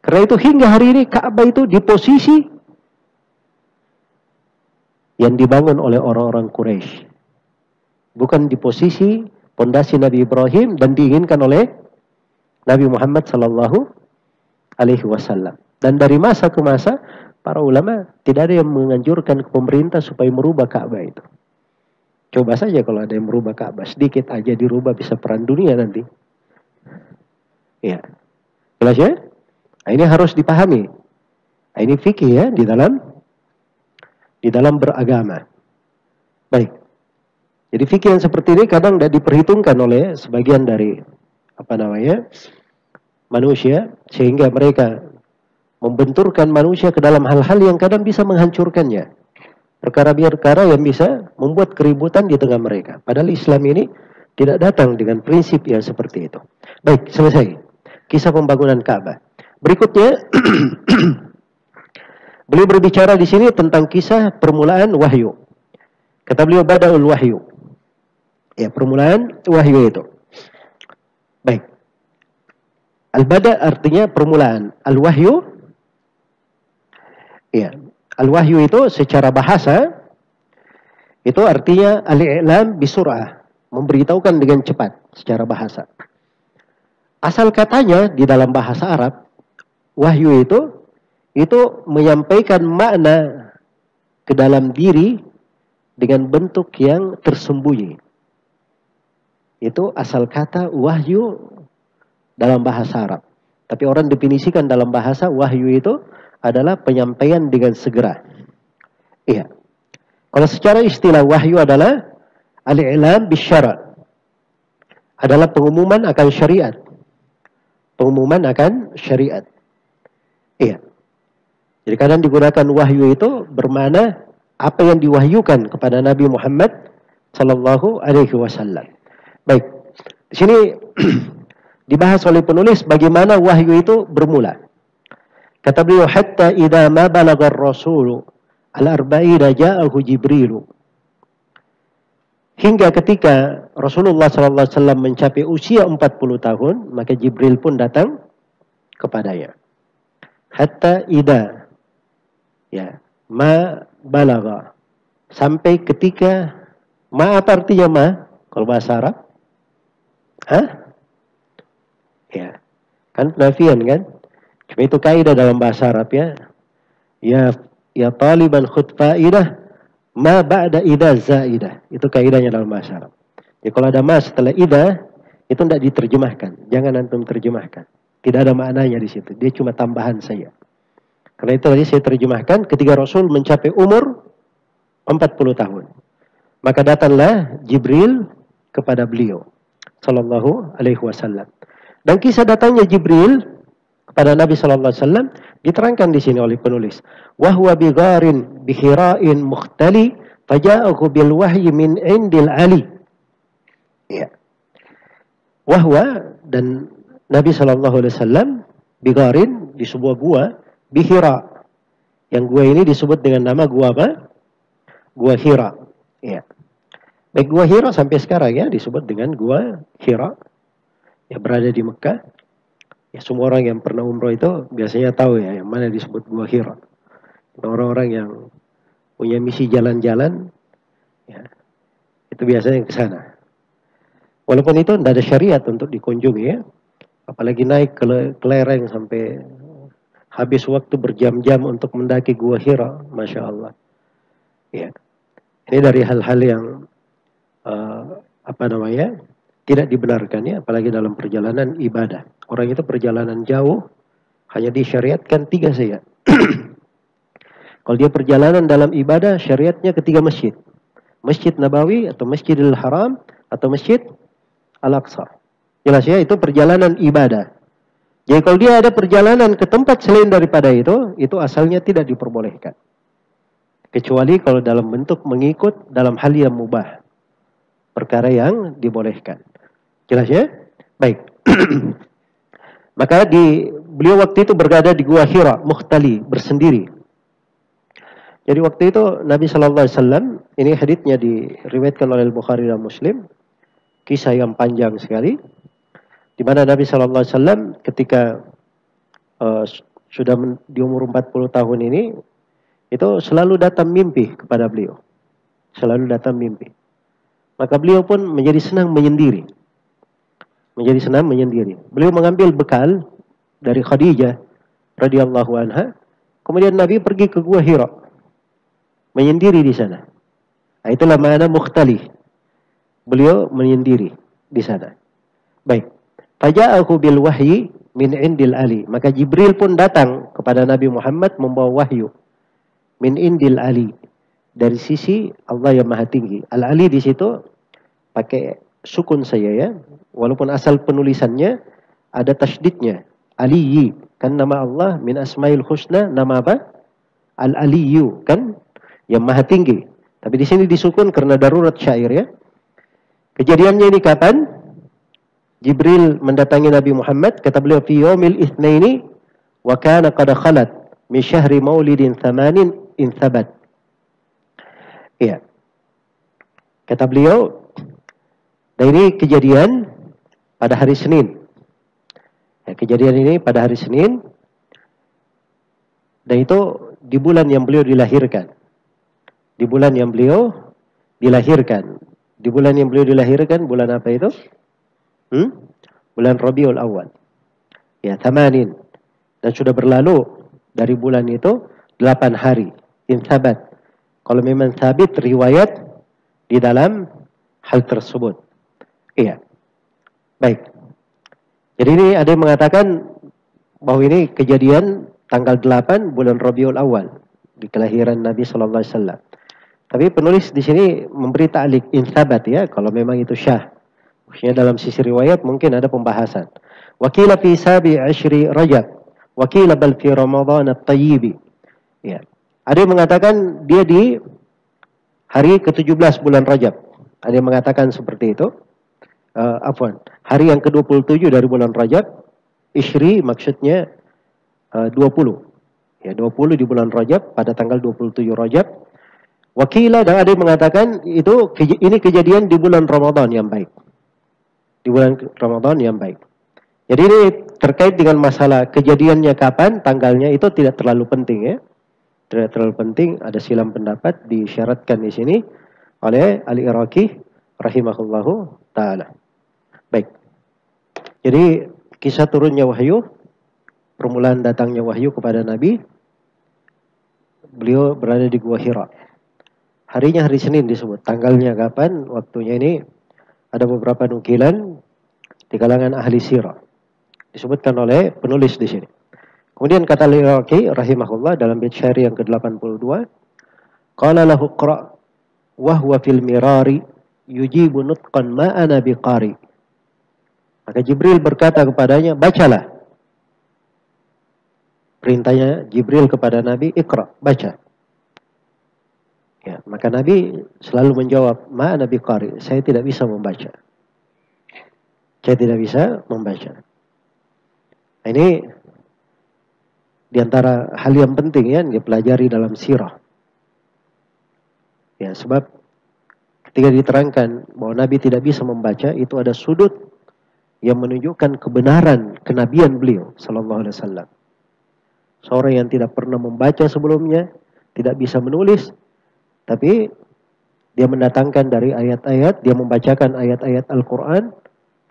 Karena itu hingga hari ini Ka'bah itu di posisi yang dibangun oleh orang-orang Quraisy. Bukan di posisi pondasi Nabi Ibrahim dan diinginkan oleh Nabi Muhammad sallallahu alaihi wasallam. Dan dari masa ke masa, para ulama tidak ada yang menganjurkan ke pemerintah supaya merubah Ka'bah itu. Coba saja kalau ada yang merubah Ka'bah, sedikit aja dirubah bisa perang dunia nanti. Ya. Jelas ya? Nah, ini harus dipahami. Nah, ini fikih ya di dalam beragama. Baik. Jadi fikih yang seperti ini kadang tidak diperhitungkan oleh sebagian dari manusia, sehingga mereka membenturkan manusia ke dalam hal-hal yang kadang bisa menghancurkannya. Perkara-perkara yang bisa membuat keributan di tengah mereka. Padahal Islam ini tidak datang dengan prinsip yang seperti itu. Baik, selesai. Kisah pembangunan Ka'bah. Berikutnya, beliau berbicara di sini tentang kisah permulaan wahyu. Kata beliau, Bada'ul wahyu. Ya, permulaan wahyu itu. Baik. Al-bada' artinya permulaan. Al-wahyu, ya, al-wahyu itu secara bahasa itu artinya al-i'lam bisur'ah, memberitahukan dengan cepat secara bahasa. Asal katanya di dalam bahasa Arab, wahyu itu menyampaikan makna ke dalam diri dengan bentuk yang tersembunyi. Itu asal kata wahyu dalam bahasa Arab. Tapi orang definisikan dalam bahasa wahyu itu adalah penyampaian dengan segera. Iya. Kalau secara istilah wahyu adalah al-i'lam bisyara'. Adalah pengumuman akan syariat. Pengumuman akan syariat. Iya. Jadi kadang digunakan wahyu itu bermakna apa yang diwahyukan kepada Nabi Muhammad sallallahu alaihi wasallam. Baik. Di sini dibahas oleh penulis bagaimana wahyu itu bermula. Kata beliau, hatta idza ma balagha ar-rasul al-arba'ina ja'ahu Jibril. Hingga ketika Rasulullah sallallahu alaihi wasallam mencapai usia 40 tahun, maka Jibril pun datang kepadanya. Hatta idza, ya, ma balagha, sampai ketika, ma apa artinya ma kalau bahasa Arab? Hah? Ya, kan penafian kan? Cuma itu kaidah dalam bahasa Arab ya. Ya taliban khud faidah ma ba'da idza zaidah. Itu kaidahnya dalam bahasa Arab. Jadi kalau ada ma setelah idza itu tidak diterjemahkan. Jangan antum terjemahkan. Tidak ada maknanya di situ. Dia cuma tambahan saja. Karena itu tadi saya terjemahkan ketika Rasul mencapai umur 40 tahun. Maka datanglah Jibril kepada beliau sallallahu alaihi wasallam. Dan kisah datangnya Jibril kepada Nabi sallallahu alaihi wasallam diterangkan di sini oleh penulis. Wa huwa bi gharin bi hira'in mukhtali faja'ahu bil wahyi min indil ali. Ya. Wahwa, dan Nabi sallallahu alaihi wasallam bi gharin, di sebuah gua, bi Hira. Yang gua ini disebut dengan nama gua apa? Gua Hira. Ya. Baik, gua Hira sampai sekarang ya disebut dengan gua Hira. Ya, berada di Mekah. Ya, semua orang yang pernah umroh itu biasanya tahu ya yang mana disebut gua Hira. Orang-orang yang punya misi jalan-jalan, ya, itu biasanya ke sana. Walaupun itu tidak ada syariat untuk dikunjungi ya. Apalagi naik ke lereng sampai habis waktu berjam-jam untuk mendaki gua Hira, Masya Allah. Ya. Ini dari hal-hal yang tidak dibenarkan ya, apalagi dalam perjalanan ibadah. Orang itu perjalanan jauh hanya disyariatkan 3 saja. Kalau dia perjalanan dalam ibadah, syariatnya ke 3 masjid. Masjid Nabawi atau Masjidil Haram atau Masjid Al-Aqsa. Jelas ya, itu perjalanan ibadah. Jadi kalau dia ada perjalanan ke tempat selain daripada itu asalnya tidak diperbolehkan. Kecuali kalau dalam bentuk mengikut dalam hal yang mubah. Perkara yang dibolehkan. Jelas ya? Baik. Maka beliau waktu itu berada di Gua Hira, mukhtali, bersendiri. Jadi waktu itu Nabi sallallahu alaihi wasallam, ini haditsnya diriwayatkan oleh Bukhari dan Muslim. Kisah yang panjang sekali. Di mana Nabi sallallahu alaihi wasallam ketika sudah di umur 40 tahun ini, itu selalu datang mimpi kepada beliau. Selalu datang mimpi. Maka beliau pun menjadi senang menyendiri. Beliau mengambil bekal dari Khadijah radhiyallahu anha. Kemudian Nabi pergi ke Gua Hira. Menyendiri di sana. Nah, itulah makna mukhtali. Beliau menyendiri di sana. Baik. Faja'ahu bil wahyi min indil ali. Maka Jibril pun datang kepada Nabi Muhammad membawa wahyu. Min indil ali. Dari sisi Allah yang Maha Tinggi. Al-Ali di situ pakai sukun saja ya. Walaupun asal penulisannya ada tasydidnya. Aliyi. Kan nama Allah min asmail husna, nama apa? Al-Aliyu. Kan? Yang Maha Tinggi. Tapi di sini disukun karena darurat syair ya. Kejadiannya ini kapan? Jibril mendatangi Nabi Muhammad. Kata beliau, fi yawmil itsnaini wa kana qad khalat min syahri maulidin thamanin in thabat. Iya. Kata beliau, dan ini kejadian pada hari Senin. Ya, kejadian ini pada hari Senin. Dan itu di bulan yang beliau dilahirkan. Di bulan yang beliau dilahirkan. Di bulan yang beliau dilahirkan, bulan apa itu? Bulan Rabiul Awal. Ya, thamanin. Dan sudah berlalu dari bulan itu 8 hari. In thabat. Kalau memang sabit riwayat di dalam hal tersebut. Iya. Baik. Jadi ini ada yang mengatakan bahwa ini kejadian tanggal 8 bulan Rabiul Awal di kelahiran Nabi sallallahu alaihi wasallam. Tapi penulis di sini memberi ta'liq insabat ya, kalau memang itu syah. Maksudnya dalam sisi riwayat mungkin ada pembahasan. Wakila fi sabi ashri Rajab, wakila bal fi Ramadan at-tayyib. Ya. Ada yang mengatakan dia di hari ke-17 bulan Rajab. Ada yang mengatakan seperti itu. Hari yang ke-27 dari bulan Rajab. Ishri maksudnya 20. Ya, 20 di bulan Rajab pada tanggal 27 Rajab. Wakilah, dan ada yang mengatakan ini kejadian di bulan Ramadan yang baik. Di bulan Ramadan yang baik. Jadi ini terkait dengan masalah kejadiannya kapan, tanggalnya itu tidak terlalu penting ya. Tidak terlalu penting, ada silam pendapat disyaratkan di sini oleh Al-Iraqi rahimahullahu taala. Baik. Jadi kisah turunnya wahyu, permulaan datangnya wahyu kepada Nabi, beliau berada di Gua Hira. Harinya hari Senin disebut, tanggalnya kapan, waktunya ini ada beberapa nukilan di kalangan ahli sirah. Disebutkan oleh penulis di sini. Kemudian kata Al-Iraqi rahimahullah dalam bait syair yang ke-82, qala lahu qra wa huwa fil mirari yujibu nutqan ma ana biqari. Maka Jibril berkata kepadanya, bacalah. Perintahnya Jibril kepada Nabi, Iqra, baca. Ya, maka Nabi selalu menjawab, ma ana biqari, saya tidak bisa membaca. Saya tidak bisa membaca. Ini diantara hal yang penting ya, yang dipelajari dalam sirah. Ya, sebab ketika diterangkan bahwa Nabi tidak bisa membaca, itu ada sudut yang menunjukkan kebenaran kenabian beliau sallallahu alaihi wasallam. Seorang yang tidak pernah membaca sebelumnya, tidak bisa menulis, tapi dia mendatangkan dari ayat-ayat, dia membacakan ayat-ayat Al-Quran,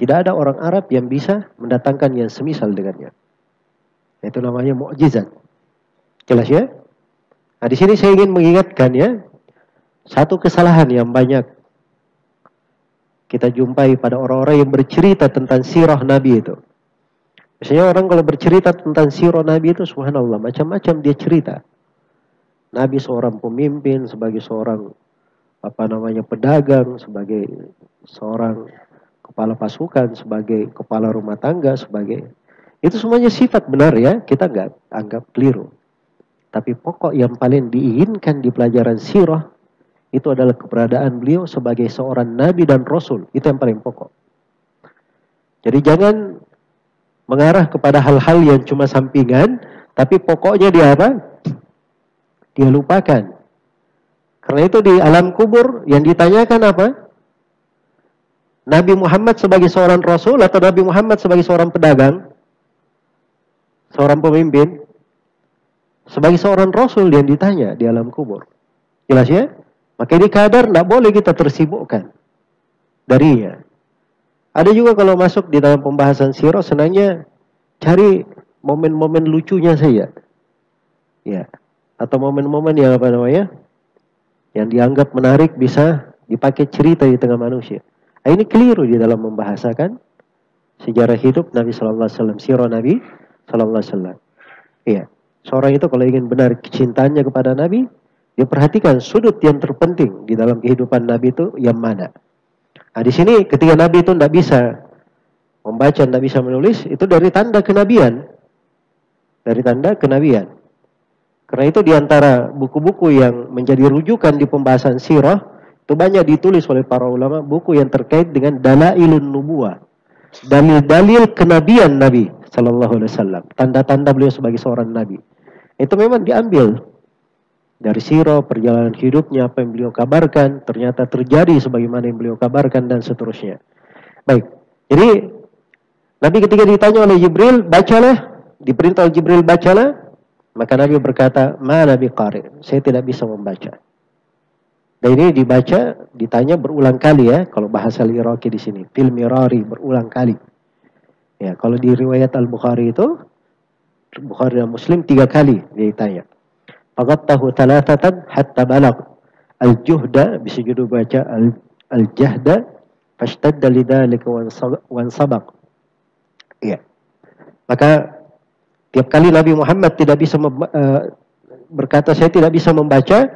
tidak ada orang Arab yang bisa mendatangkan yang semisal dengannya. Itu namanya mukjizat. Jelas ya? Nah, di sini saya ingin mengingatkan ya, satu kesalahan yang banyak kita jumpai pada orang-orang yang bercerita tentang sirah Nabi itu. Biasanya orang kalau bercerita tentang sirah Nabi itu, subhanallah, macam-macam dia cerita. Nabi seorang pemimpin, sebagai seorang pedagang, sebagai seorang kepala pasukan, sebagai kepala rumah tangga, sebagai itu semuanya sifat benar ya, kita nggak anggap keliru. Tapi pokok yang paling diinginkan di pelajaran sirah itu adalah keberadaan beliau sebagai seorang nabi dan rasul. Itu yang paling pokok. Jadi jangan mengarah kepada hal-hal yang cuma sampingan, tapi pokoknya dia apa? Dia lupakan. Karena itu di alam kubur yang ditanyakan apa? Nabi Muhammad sebagai seorang rasul atau Nabi Muhammad sebagai seorang pedagang? Seorang pemimpin? Sebagai seorang rasul yang ditanya di alam kubur. Jelas ya? Maka ini kadar tidak boleh kita tersibukkan darinya. Ada juga kalau masuk di dalam pembahasan sirah, senangnya cari momen-momen lucunya saja. Ya. Atau momen-momen yang yang dianggap menarik bisa dipakai cerita di tengah manusia. Nah, ini keliru di dalam membahasakan sejarah hidup Nabi Sallallahu Alaihi Wasallam, sirah Nabi Sallallahu Alaihi Wasallam. Iya. Seorang itu kalau ingin benar cintanya kepada Nabi, dia perhatikan sudut yang terpenting di dalam kehidupan Nabi itu yang mana. Nah, di sini ketika Nabi itu tidak bisa membaca, tidak bisa menulis, itu dari tanda kenabian. Dari tanda kenabian. Karena itu diantara buku-buku yang menjadi rujukan di pembahasan sirah, itu banyak ditulis oleh para ulama, buku yang terkait dengan dalailun nubuwah. Dalil-dalil kenabian Nabi Sallallahu Alaihi Wasallam. Tanda-tanda beliau sebagai seorang Nabi. Itu memang diambil dari sirah, perjalanan hidupnya, apa yang beliau kabarkan, ternyata terjadi sebagaimana yang beliau kabarkan, dan seterusnya. Baik, jadi Nabi ketika ditanya oleh Jibril, bacalah, diperintah oleh Jibril, bacalah, maka Nabi berkata, ma Nabi qari, saya tidak bisa membaca. Dan ini dibaca, ditanya berulang kali ya, kalau bahasa Al-Iraqi di sini, fil mirari, berulang kali. Ya, kalau di riwayat Al-Bukhari itu, Bukhari dan Muslim 3 kali dia ditanya. Faqattahu thalathatan hatta balag al-juhda, bisa juga baca al-jahda, fashtadda lidzalika wansabaq. Iya. Maka tiap kali Nabi Muhammad tidak bisa berkata saya tidak bisa membaca,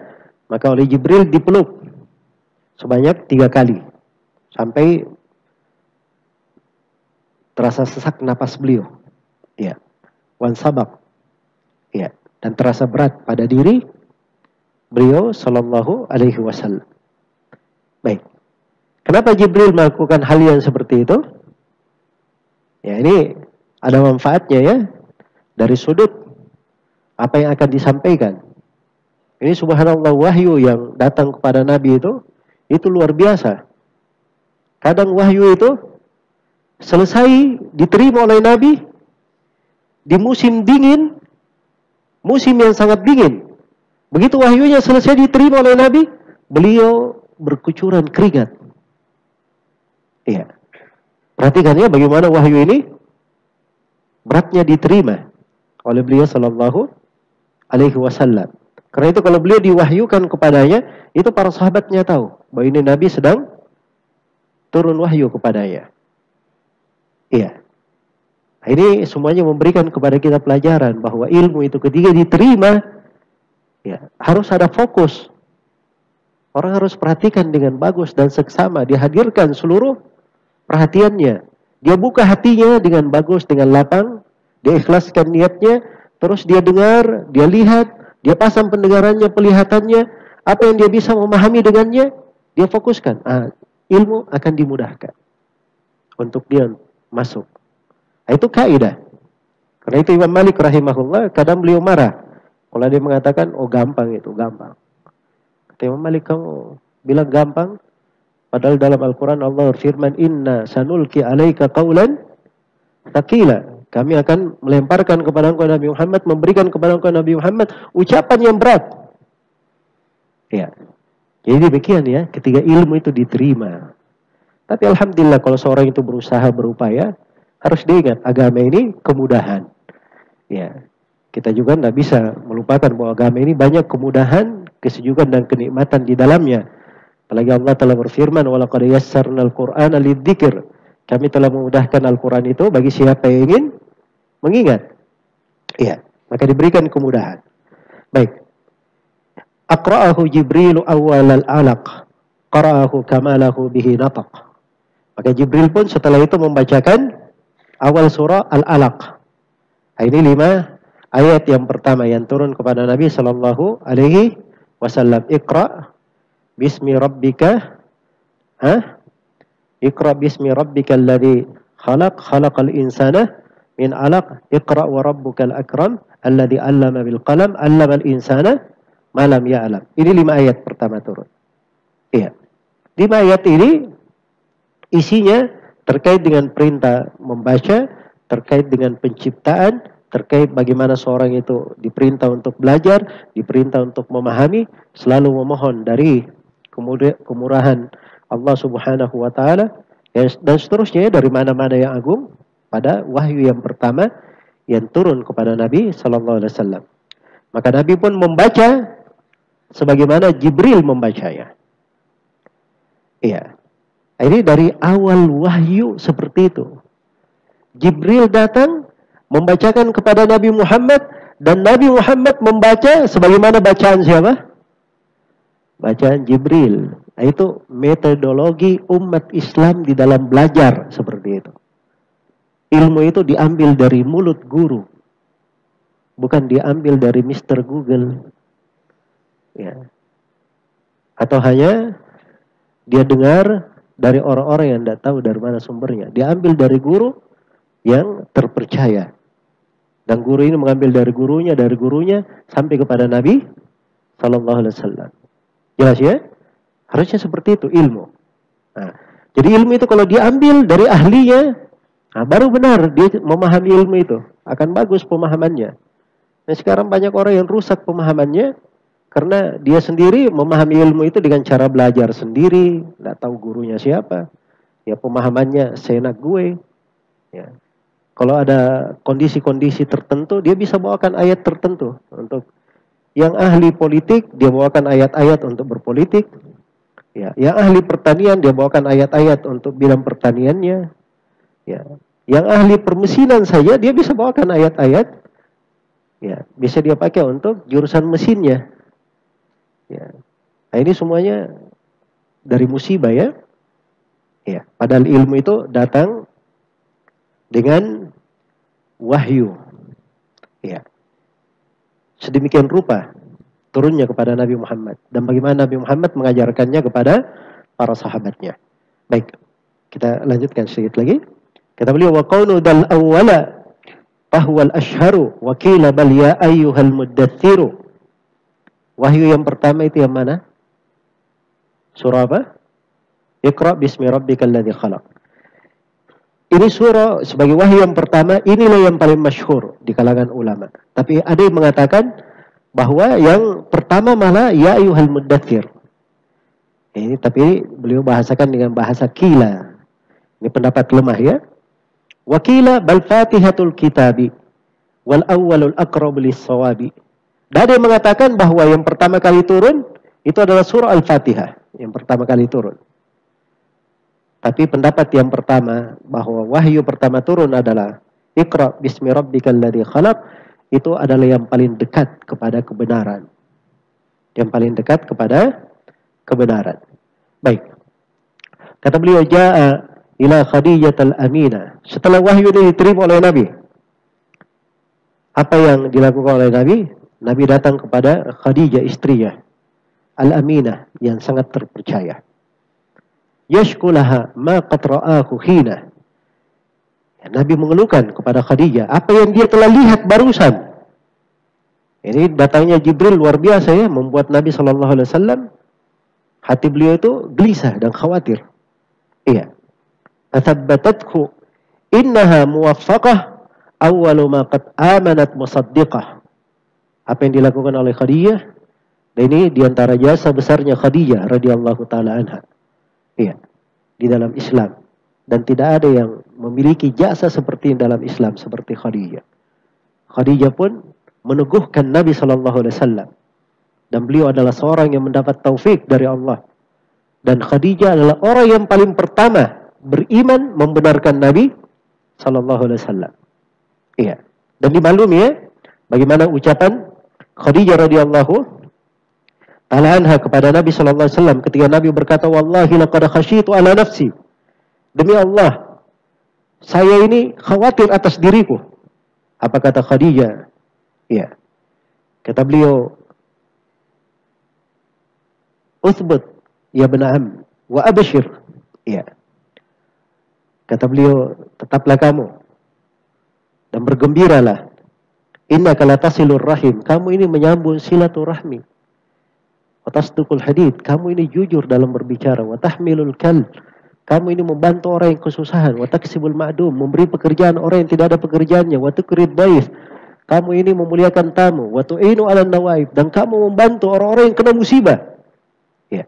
maka oleh Jibril dipeluk sebanyak 3 kali sampai terasa sesak napas beliau. Ya. Wansabaq. Ya. Dan terasa berat pada diri beliau Sallallahu Alaihi Wasallam. Baik. Kenapa Jibril melakukan hal yang seperti itu? Ya, ini ada manfaatnya ya. Dari sudut apa yang akan disampaikan. Ini subhanallah, wahyu yang datang kepada Nabi itu luar biasa. Kadang wahyu itu selesai diterima oleh Nabi di musim dingin, musim yang sangat dingin. Begitu wahyunya selesai diterima oleh Nabi, beliau berkucuran keringat. Iya. Perhatikan ya bagaimana wahyu ini beratnya diterima oleh beliau Sallallahu Alaihi Wasallam. Karena itu kalau beliau diwahyukan kepadanya, itu para sahabatnya tahu bahwa ini Nabi sedang turun wahyu kepadanya. Iya. Nah, ini semuanya memberikan kepada kita pelajaran bahwa ilmu itu ketika diterima, ya harus ada fokus. Orang harus perhatikan dengan bagus dan seksama. Dia hadirkan seluruh perhatiannya. Dia buka hatinya dengan bagus, dengan lapang. Dia ikhlaskan niatnya. Terus dia dengar, dia lihat. Dia pasang pendengarannya, pelihatannya. Apa yang dia bisa memahami dengannya, dia fokuskan. Ilmu akan dimudahkan untuk dia masuk. Itu kaidah. Karena itu Imam Malik rahimahullah, kadang beliau marah. Kalau dia mengatakan, oh gampang itu, gampang. Kata Imam Malik, kamu bilang gampang? Padahal dalam Al-Quran Allah berfirman, Inna sanulki alaika qawlan thaqila. Kami akan melemparkan kepada engkau Nabi Muhammad, memberikan kepada engkau Nabi Muhammad ucapan yang berat. Ya. Jadi demikian ya, ketika ilmu itu diterima. Tapi alhamdulillah kalau seorang itu berusaha, berupaya, harus diingat agama ini kemudahan. Ya. Kita juga tidak bisa melupakan bahwa agama ini banyak kemudahan, kesejukan dan kenikmatan di dalamnya. Apalagi Allah telah berfirman, "Walaqad yassarnal Qur'ana lidzikr." Kami telah memudahkan Al-Quran itu bagi siapa yang ingin mengingat. Iya, maka diberikan kemudahan. Baik. Aqra'ahu Jibril awal al-alaq. Qara'ahu kamalahu bihi nataq. Maka Jibril pun setelah itu membacakan awal surah Al-Alaq. Ini 5 ayat yang pertama yang turun kepada Nabi sallallahu alaihi wasallam. Iqra bismi rabbika. Iqra bismi rabbikal ladzi khalaqal insana min 'alaq. Iqra wa rabbukal akram alladzi 'allama bil qalam 'allamal insana ma lam ya'lam. Ini 5 ayat pertama turun. Iya. 5 ayat ini isinya terkait dengan perintah membaca, terkait dengan penciptaan, terkait bagaimana seorang itu diperintah untuk belajar, diperintah untuk memahami, selalu memohon dari kemurahan Allah Subhanahu wa taala, dan seterusnya dari mana-mana yang agung pada wahyu yang pertama yang turun kepada Nabi sallallahu alaihi wasallam. Maka Nabi pun membaca sebagaimana Jibril membacanya. Iya. Ini dari awal wahyu seperti itu. Jibril datang membacakan kepada Nabi Muhammad, dan Nabi Muhammad membaca sebagaimana bacaan siapa? Bacaan Jibril. Itu metodologi umat Islam di dalam belajar seperti itu. Ilmu itu diambil dari mulut guru, bukan diambil dari Mr. Google. Ya. Atau hanya dia dengar dari orang-orang yang tidak tahu dari mana sumbernya. Diambil dari guru yang terpercaya. Dan guru ini mengambil dari gurunya sampai kepada Nabi sallallahu alaihi wasallam. Jelas ya? Harusnya seperti itu ilmu. Nah, jadi ilmu itu kalau diambil dari ahlinya, baru benar dia memahami ilmu itu. Akan bagus pemahamannya. Nah, sekarang banyak orang yang rusak pemahamannya karena dia sendiri memahami ilmu itu dengan cara belajar sendiri, tidak tahu gurunya siapa. Ya pemahamannya seenak gue. Ya. Kalau ada kondisi-kondisi tertentu, dia bisa bawakan ayat tertentu. Untuk yang ahli politik, dia bawakan ayat-ayat untuk berpolitik. Ya, yang ahli pertanian, dia bawakan ayat-ayat untuk bidang pertaniannya. Ya, yang ahli permesinan saja, dia bisa bawakan ayat-ayat. Ya, bisa dia pakai untuk jurusan mesinnya. Ya. Nah, ini semuanya dari musibah ya. Ya, padahal ilmu itu datang dengan wahyu. Ya. Sedemikian rupa turunnya kepada Nabi Muhammad, dan bagaimana Nabi Muhammad mengajarkannya kepada para sahabatnya. Baik, kita lanjutkan sedikit lagi. Kata beliau, wa qawnu dal awwala fahuwal ashharu wa qila bal ya ayyuhal muddatsiru. Wahyu yang pertama itu yang mana? Surah apa? Iqra bismi rabbikal ladzi khalaq. Ini surah sebagai wahyu yang pertama, inilah yang paling masyhur di kalangan ulama. Tapi ada yang mengatakan bahwa yang pertama malah ya ayyuhal muddatsir. Ini tapi beliau bahasakan dengan bahasa qila. Ini pendapat lemah ya. Wa qila bal fatihatul kitabi wal awwalul aqrab lis-shawabi. Dan ada yang mengatakan bahwa yang pertama kali turun itu adalah surah Al-Fatihah, yang pertama kali turun. Tapi pendapat yang pertama bahwa wahyu pertama turun adalah Iqra bismi rabbikal ladzi khalaq, itu adalah yang paling dekat kepada kebenaran. Yang paling dekat kepada kebenaran. Baik. Kata beliau, ja'a ila Khadijah al-Aminah. Setelah wahyu ini diterima oleh Nabi, apa yang dilakukan oleh Nabi? Nabi datang kepada Khadijah, istrinya, al-Aminah, yang sangat terpercaya. Yashkulaha ma qad ra'ahu khina. Nabi mengeluhkan kepada Khadijah apa yang dia telah lihat barusan. Ini datangnya Jibril luar biasa ya, membuat Nabi SAW, hati beliau itu gelisah dan khawatir. Iya. Athabbatathu innaha muwaffaqah awwalu ma qad amanat musaddiqah. Apa yang dilakukan oleh Khadijah? Dan ini diantara jasa besarnya Khadijah radhiyallahu taala anha. Iya. Di dalam Islam. Dan tidak ada yang memiliki jasa seperti dalam Islam seperti Khadijah. Khadijah pun meneguhkan Nabi SAW. Dan beliau adalah seorang yang mendapat taufik dari Allah. Dan Khadijah adalah orang yang paling pertama beriman membenarkan Nabi SAW. Iya. Dan dimaklumi ya, bagaimana ucapan Khadijah radhiyallahu ta'ala anha kepada Nabi SAW ketika Nabi berkata, wallahi laqad khasyitu ala nafsi. Demi Allah, saya ini khawatir atas diriku. Apa kata Khadijah? Ya. Kata beliau, uthbut ya bena'am wa abshir. Ya. Kata beliau, tetaplah kamu dan bergembiralah. Innaka la tasilur rahim. Kamu ini menyambung silaturahmi. Wa tasduqul hadid. Kamu ini jujur dalam berbicara. Wa tahmilul kal. Kamu ini membantu orang yang kesusahan. Wa taksibul ma'dum, memberi pekerjaan orang yang tidak ada pekerjaannya. Wa tuqrid dhaif. Kamu ini memuliakan tamu. Wa tu'inu 'alan nawaib, dan kamu membantu orang-orang yang kena musibah. Ya.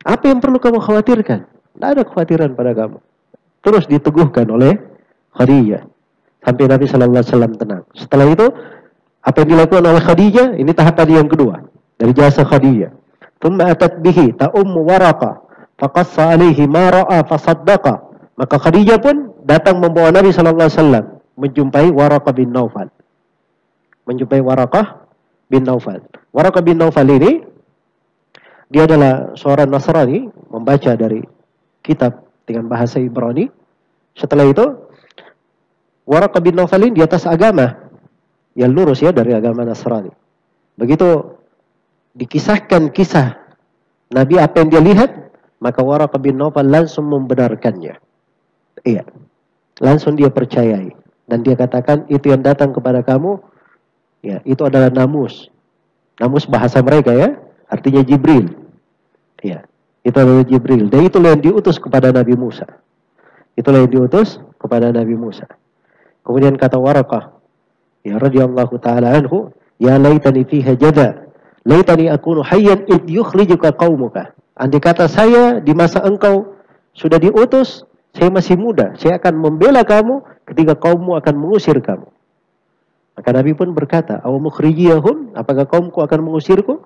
Apa yang perlu kamu khawatirkan? Tidak ada kekhawatiran pada kamu. Terus diteguhkan oleh Khadijah sampai Nabi sallallahu alaihi wasallam tenang. Setelah itu apa yang dilakukan oleh Khadijah? Ini tahapan yang kedua dari jasa Khadijah. Thumma atat bihi ta'ummu Waraqah faqassa alaihi ma ra'a fasaddaqa. Maka Khadijah pun datang membawa Nabi sallallahu alaihi wasallam menjumpai Waraqah bin Naufal. Menjumpai Waraqah bin Naufal. Waraqah bin Naufal ini dia adalah seorang Nasrani, membaca dari kitab dengan bahasa Ibrani. Setelah itu Waraqah bin Naufal ini di atas agama yang lurus ya, dari agama Nasrani. Begitu dikisahkan kisah Nabi apa yang dia lihat, maka Waraqah bin Naufal langsung membenarkannya. Iya. Langsung dia percayai. Dan dia katakan, itu yang datang kepada kamu, ya, itu adalah namus. Namus bahasa mereka ya, artinya Jibril. Ya, itu adalah Jibril. Dan itulah yang diutus kepada Nabi Musa. Itulah yang diutus kepada Nabi Musa. Kemudian kata Waraqah, ya radhiyallahu ta'ala anhu, ya laitani fiha jada, laitani akunu hayyan id yukhrijuka qaumuka. Andai kata saya di masa engkau sudah diutus, saya masih muda, saya akan membela kamu ketika kaummu akan mengusir kamu. Maka Nabi pun berkata, aw mukhrijiyahum, apakah kaumku akan mengusirku?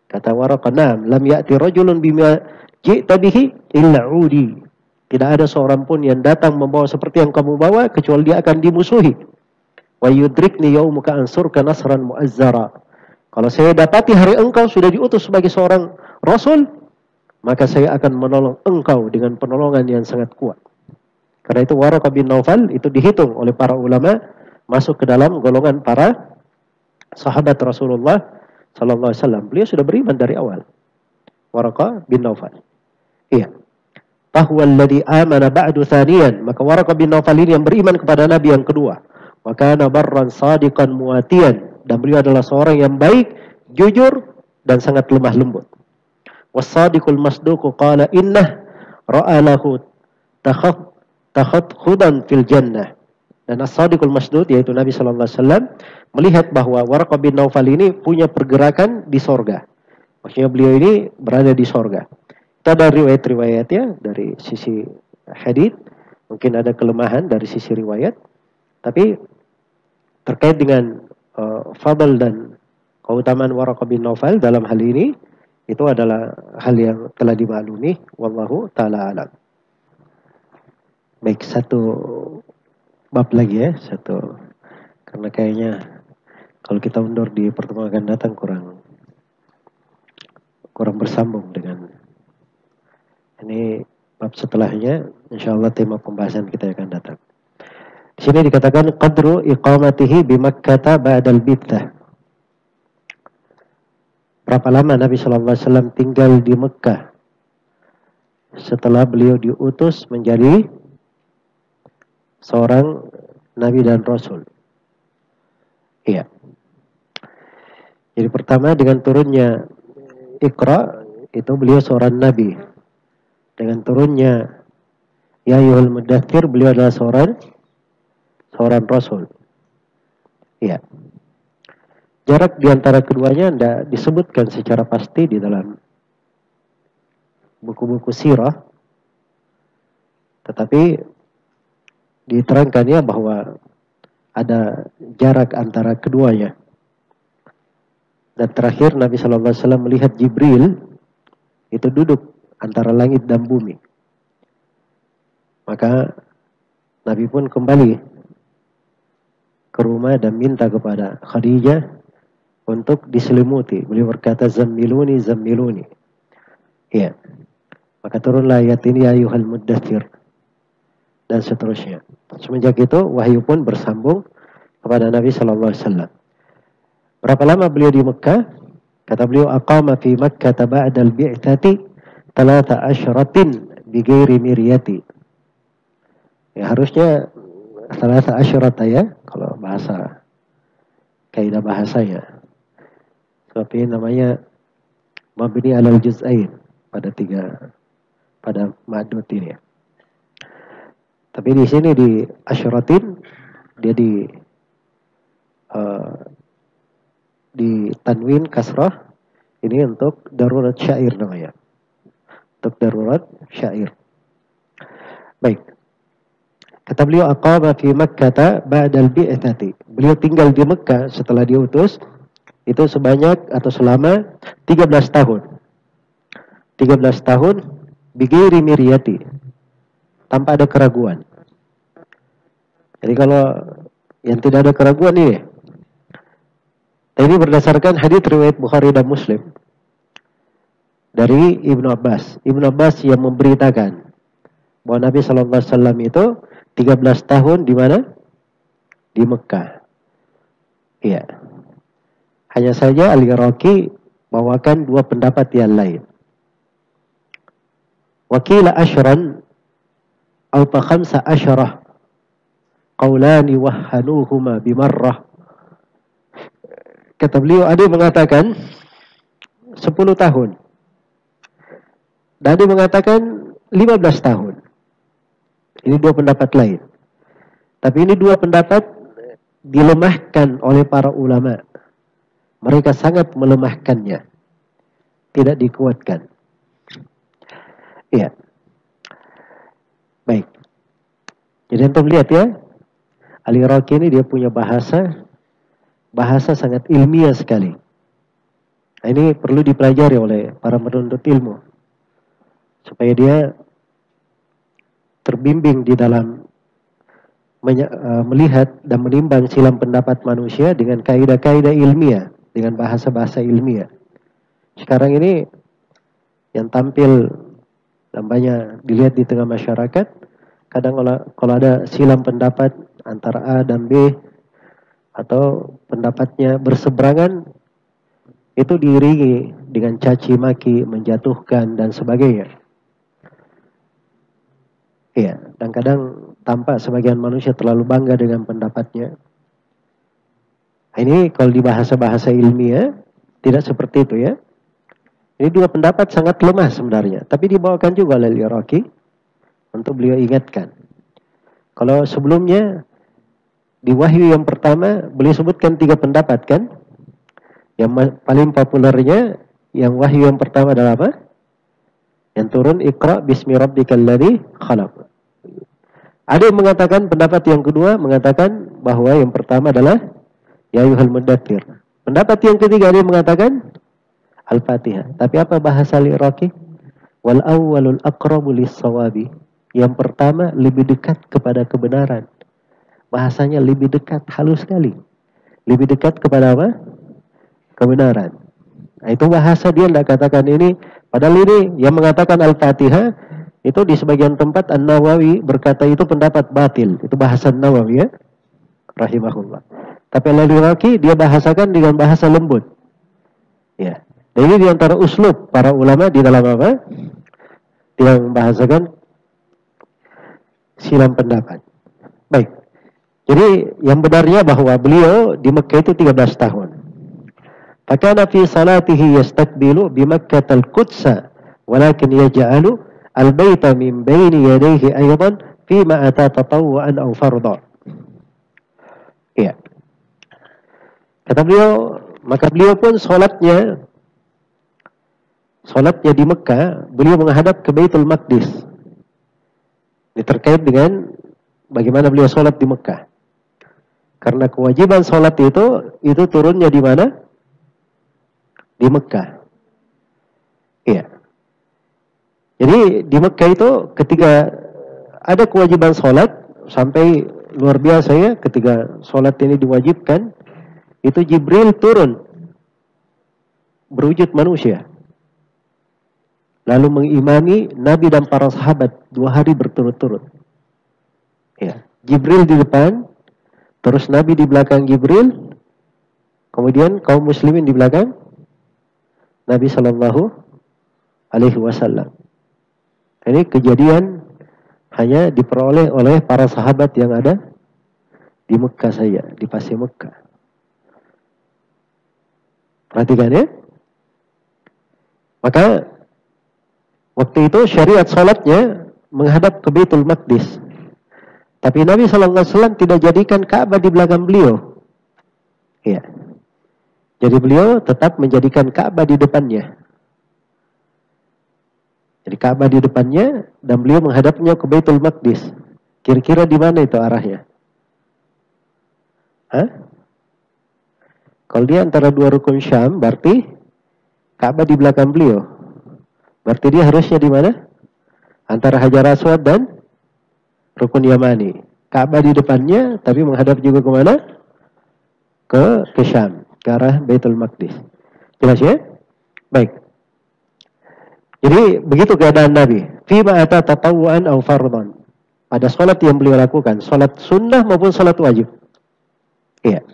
Kata Waraqah, "Na'am, lam ya'ti rajulun bima ji'ta bihi illa 'udi." Tidak ada seorang pun yang datang membawa seperti yang kamu bawa kecuali dia akan dimusuhi. Wa yudrikni yaumuka ansurka nasran mu'azzara. Kalau saya dapati hari engkau sudah diutus sebagai seorang rasul, maka saya akan menolong engkau dengan penolongan yang sangat kuat. Karena itu Waraqah bin Naufal itu dihitung oleh para ulama masuk ke dalam golongan para sahabat Rasulullah sallallahu alaihi wasallam. Beliau sudah beriman dari awal. Waraqah bin Naufal. Iya. Fahuwa alladhi amana ba'du thaniyan. Maka Waraqah bin Naufal ini yang beriman kepada Nabi yang kedua. Wa kana barran sadiqan muatiyan. Dan beliau adalah seorang yang baik, jujur, dan sangat lemah lembut. Was-sadiqul masduqu qala innah ra'a lahu takhatkhudan fil jannah. Dan as-sadiqul masdud, yaitu Nabi sallallahu alaihi wasallam, melihat bahwa Waraqah bin Naufal ini punya pergerakan di sorga. Maksudnya beliau ini berada di sorga. Itu ada riwayat-riwayat ya, dari sisi hadits, mungkin ada kelemahan dari sisi riwayat. Tapi terkait dengan fadl dan keutamaan Waraqah bin Naufal dalam hal ini, itu adalah hal yang telah dimaklumi. Wallahu ta'ala alam. Baik, satu bab lagi ya, satu. Karena kayaknya kalau kita undur di pertemuan akan datang kurang akan bersambung dengan ini bab setelahnya. Insyaallah tema pembahasan kita akan datang. Di sini dikatakan qadru iqamatihi bi Makkah ba'dal bid'ah. Berapa lama Nabi sallallahu alaihi wasallam tinggal di Mekah setelah beliau diutus menjadi seorang nabi dan rasul? Iya. Jadi pertama dengan turunnya Iqra itu beliau seorang nabi. Dengan turunnya Ya ayyuhal muddaththir beliau adalah seorang rasul. Iya. Jarak di antara keduanya tidak disebutkan secara pasti di dalam buku-buku sirah. Tetapi diterangkannya bahwa ada jarak antara keduanya. Dan terakhir Nabi sallallahu alaihi wasallam melihat Jibril itu duduk antara langit dan bumi. Maka Nabi pun kembali ke rumah dan minta kepada Khadijah untuk diselimuti. Beliau berkata, "Zammiluni, zammiluni." Ya. Maka turunlah ayat ini, "Ya ayyuhal muddaththir." Dan seterusnya. Semenjak itu wahyu pun bersambung kepada Nabi sallallahu alaihi wasallam. Berapa lama beliau di Mekah? Kata beliau, "Aqama fi Makkah ba'da al-bi'tsati 13 asyratin bi ghairi miryati." Ya harusnya 13 asyrat ya kalau bahasa kaidah bahasanya. Sebab ini namanya mabni alal juz'ain pada ma'dud ini. Tapi di sini di asyratin dia di tanwin kasrah ini untuk darurat syair namanya. Untuk darurat syair. Baik. Kata beliau aqama fi Makkah ba'da al-bi'tsati. Beliau tinggal di Mekah setelah diutus itu sebanyak atau selama 13 tahun. 13 tahun bighairi miryati. Tanpa ada keraguan. Jadi kalau yang tidak ada keraguan ini. Ini berdasarkan hadits riwayat Bukhari dan Muslim dari Ibnu Abbas. Ibnu Abbas yang memberitakan bahwa Nabi sallallahu alaihi wasallam itu 13 tahun di mana? Di Mekah. Iya. Hanya saja Al-Iraqi bawakan dua pendapat yang lain. Wakila asyran atau khamsa asyarah qaulani wahhanuhuma bimarrah. Kata beliau ada yang mengatakan 10 tahun. Dan ada yang mengatakan 15 tahun. Ini dua pendapat lain. Tapi ini dua pendapat dilemahkan oleh para ulama. Mereka sangat melemahkannya. Tidak dikuatkan. Iya. Baik. Jadi antum lihat ya. Al-Iraqi ini dia punya bahasa sangat ilmiah sekali. Nah, ini perlu dipelajari oleh para penuntut ilmu. Supaya dia terbimbing di dalam melihat dan menimbang silang pendapat manusia dengan kaidah-kaidah ilmiah, dengan bahasa-bahasa ilmiah. Sekarang ini yang tampil dan banyak dilihat di tengah masyarakat, kadang kalau ada silang pendapat antara A dan B atau pendapatnya berseberangan, itu diiringi dengan caci maki, menjatuhkan dan sebagainya. Iya, dan kadang tampak sebagian manusia terlalu bangga dengan pendapatnya. Ini kalau di bahasa-bahasa ilmiah tidak seperti itu ya. Ini dua pendapat sangat lemah sebenarnya, tapi dibawakan juga oleh Al-Iraqi untuk beliau ingatkan. Kalau sebelumnya di wahyu yang pertama beliau sebutkan 3 pendapat kan? Yang paling populernya yang wahyu yang pertama adalah apa? Yang turun Iqra bismi rabbikal ladzi khalaq. Ada yang mengatakan pendapat yang kedua mengatakan bahwa yang pertama adalah Ya ayyuhal muddaththir. Pendapat yang ketiga ada yang mengatakan Al-Fatihah. Tapi apa bahasa Al-Iraqi? Wal awwalul aqrabu lis-shawabi. Yang pertama lebih dekat kepada kebenaran. Bahasanya lebih dekat, halus sekali. Lebih dekat kepada apa? Kebenaran. Itu bahasa dia tidak katakan ini. Padahal ini yang mengatakan Al-Fatihah itu di sebagian tempat An-Nawawi berkata itu pendapat batil. Itu bahasa Nawawi ya, rahimahullah. Tapi Al-Iraqi dia bahasakan dengan bahasa lembut. Ya. Dan ini diantara uslub para ulama di dalam apa? Dia membahasakan silam pendapat. Baik. Jadi yang benarnya bahwa beliau di Mekah itu 13 tahun. Fakana fi salatihi yastakbilu bi Makkah al-Qudsa walakin yaj'alu al-baita min baini yadayhi aydan fi ma ata tatawwu'an aw fardha. Ya. Kata beliau, maka beliau pun solatnya di Mekah, beliau menghadap ke Baitul Maqdis. Ini terkait dengan bagaimana beliau solat di Mekah. Karena kewajiban solat itu turunnya di mana? Di Mekah. Iya. Jadi di Mekah itu ketika ada kewajiban solat, sampai luar biasa ya, ketika solat ini diwajibkan, itu Jibril turun berwujud manusia. Lalu mengimami Nabi dan para sahabat 2 hari berturut-turut. Ya, Jibril di depan, terus Nabi di belakang Jibril, kemudian kaum muslimin di belakang Nabi Shallallahu Alaihi Wasallam. Ini kejadian hanya diperoleh oleh para sahabat yang ada di Mekah saja, di pasir Mekah. Perhatikan ya. Maka waktu itu syariat salatnya menghadap ke Baitul Maqdis. Tapi Nabi SAW tidak jadikan Ka'bah di belakang beliau. Ya. Jadi beliau tetap menjadikan Ka'bah di depannya. Jadi Ka'bah di depannya dan beliau menghadapnya ke Baitul Maqdis. Kira-kira di mana itu arahnya? Hah? Kalau dia antara 2 rukun Syam, berarti Ka'bah di belakang beliau. Berarti dia harusnya di mana? Antara Hajar Aswad dan Rukun Yamani. Ka'bah di depannya, tapi menghadap juga ke mana? Ke Syam, ke arah Baitul Maqdis. Jelas ya? Baik. Jadi begitu keadaan Nabi. Fima ata tatawu'an aw fardhan. Pada salat yang beliau lakukan, salat sunnah maupun salat wajib. Iya.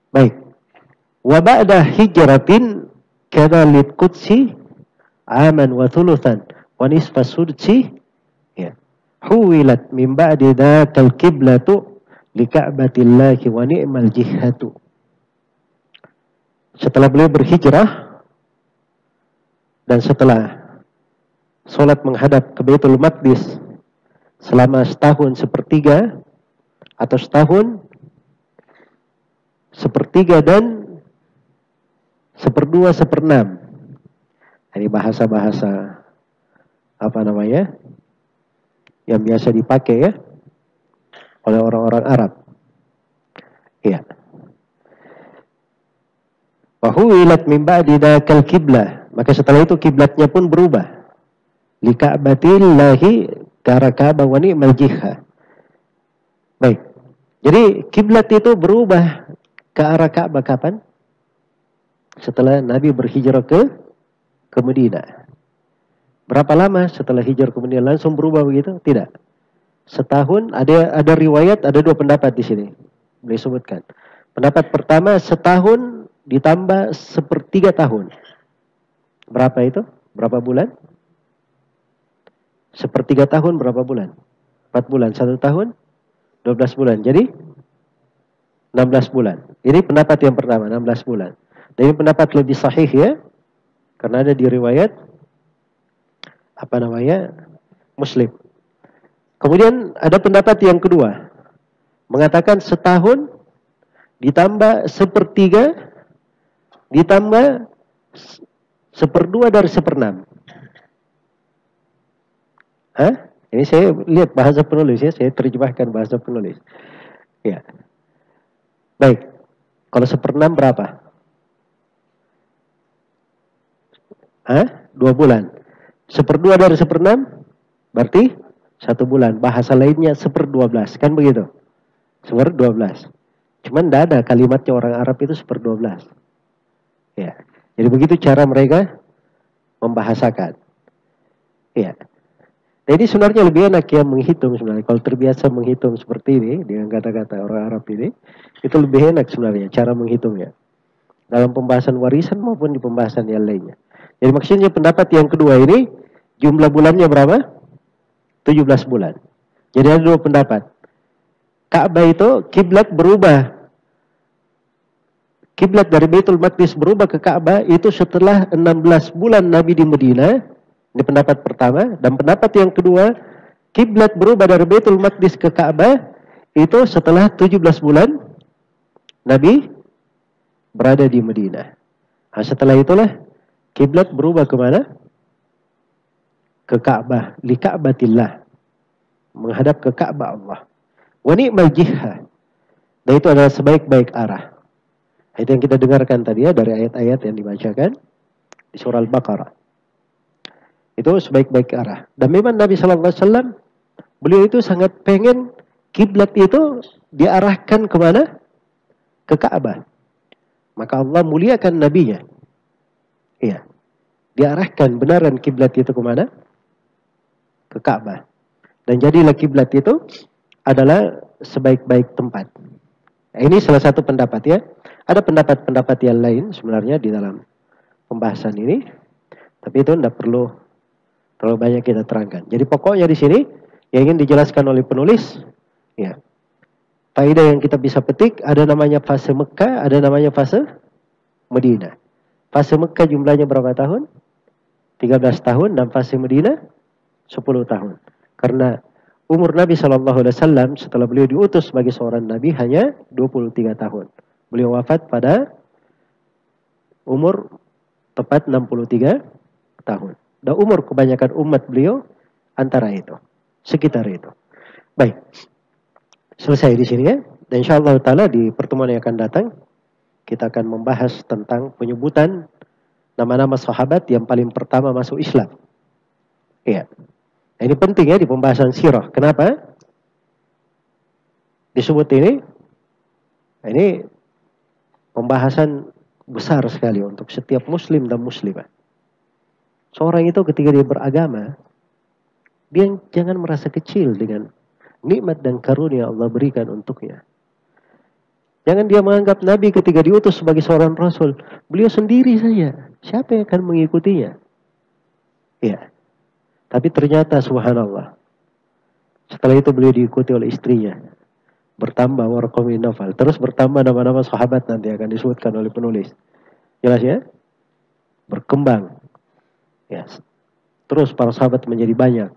Baik. Wa ba'da hijratin kana lid qudsi aman wa thuluthan wa nisfa sudsi ya. Huwilat min ba'di dzakal qiblatu li Ka'batillahi wa ni'mal jihatu. Setelah beliau berhijrah dan setelah salat menghadap ke Baitul Maqdis selama setahun sepertiga atau setahun sepertiga dan seperdua seperenam. Ini bahasa-bahasa apa namanya yang biasa dipakai ya oleh orang-orang Arab. Iya. Wa huwilat min ba'di dzakal qiblah. Maka setelah itu kiblatnya pun berubah. Li Ka'batillahi ka Ka'bah wa ni'mal jihah. Baik. Jadi kiblat itu berubah ke arah Ka'bah kapan? Setelah Nabi berhijrah ke Madinah. Berapa lama setelah hijrah ke Madinah langsung berubah begitu? Tidak. Setahun, ada riwayat, ada 2 pendapat di sini. Boleh sebutkan. Pendapat pertama, setahun ditambah sepertiga tahun. Berapa itu? Berapa bulan? Sepertiga tahun berapa bulan? 4 bulan. 1 tahun 12 bulan. Jadi 16 bulan. Ini pendapat yang pertama, 16 bulan. Dan ini pendapat lebih sahih ya. Karena ada di riwayat apa namanya? Muslim. Kemudian ada pendapat yang kedua. Mengatakan setahun ditambah sepertiga ditambah seperdua dari seperenam. Hah? Ini saya lihat bahasa penulis ya, saya terjemahkan bahasa penulis. Ya. Baik. Kalau seperenam berapa? Hah? 2 bulan. Seperdua dari seperenam berarti 1 bulan. Bahasa lainnya 1/12. Kan begitu? 1/12. Cuman tidak ada kalimatnya orang Arab itu 1/12. Ya. Jadi begitu cara mereka membahasakan. Ya. Nah, ini sebenarnya lebih enak ya menghitung sebenarnya. Kalau terbiasa menghitung seperti ini dengan kata-kata orang Arab ini, itu lebih enak sebenarnya cara menghitungnya. Dalam pembahasan warisan maupun di pembahasan yang lainnya. Jadi maksudnya pendapat yang kedua ini jumlah bulannya berapa? 17 bulan. Jadi ada dua pendapat. Ka'bah itu kiblat berubah. Kiblat dari Baitul Maqdis berubah ke Ka'bah itu setelah 16 bulan Nabi di Madinah. Ini pendapat pertama. Dan pendapat yang kedua, kiblat berubah dari Baitul Maqdis ke Ka'bah itu setelah 17 bulan Nabi berada di Madinah. Nah, setelah itulah kiblat berubah kemana? Ke Ka'bah, li Ka'batillah, menghadap ke Ka'bah Allah. Wa ni'mal jihah. Dan itu adalah sebaik-baik arah. Itu yang kita dengarkan tadi ya dari ayat-ayat yang dibacakan di surah Al-Baqarah. Itu sebaik-baik arah. Dan memang Nabi SAW, beliau itu sangat pengen kiblat itu diarahkan kemana? Ke Ka'bah. Maka Allah muliakan nabinya. Iya. Diarahkan benaran kiblat itu kemana? Ke Ka'bah. Dan jadilah kiblat itu adalah sebaik-baik tempat. Nah, ini salah satu pendapat ya. Ada pendapat-pendapat yang lain sebenarnya di dalam pembahasan ini. Tapi itu tidak perlu terlalu banyak kita terangkan. Jadi pokoknya di sini yang ingin dijelaskan oleh penulis, ya, faedah yang kita bisa petik, ada namanya fase Mekah, ada namanya fase Madinah. Fase Mekah jumlahnya berapa tahun? 13 tahun. Dan fase Madinah 10 tahun. Karena umur Nabi SAW setelah beliau diutus sebagai seorang Nabi hanya 23 tahun. Beliau wafat pada umur tepat 63 tahun. Dan umur kebanyakan umat beliau antara itu. Sekitar itu. Baik. Selesai di sini ya. Dan insyaAllah ta'ala di pertemuan yang akan datang, kita akan membahas tentang penyebutan nama-nama sahabat yang paling pertama masuk Islam. Iya. Nah, ini penting ya di pembahasan sirah. Kenapa disebut ini? Nah, ini pembahasan besar sekali untuk setiap muslim dan muslimah. Seorang itu ketika dia beragama, dia jangan merasa kecil dengan nikmat dan karunia Allah berikan untuknya. Jangan dia menganggap Nabi ketika diutus sebagai seorang Rasul, beliau sendiri saja. Siapa yang akan mengikutinya? Ya. Tapi ternyata subhanallah, setelah itu beliau diikuti oleh istrinya. Bertambah Warqah bin Nawfal. Terus bertambah nama-nama sahabat nanti akan disebutkan oleh penulis. Jelas ya? Berkembang. Ya. Terus para sahabat menjadi banyak.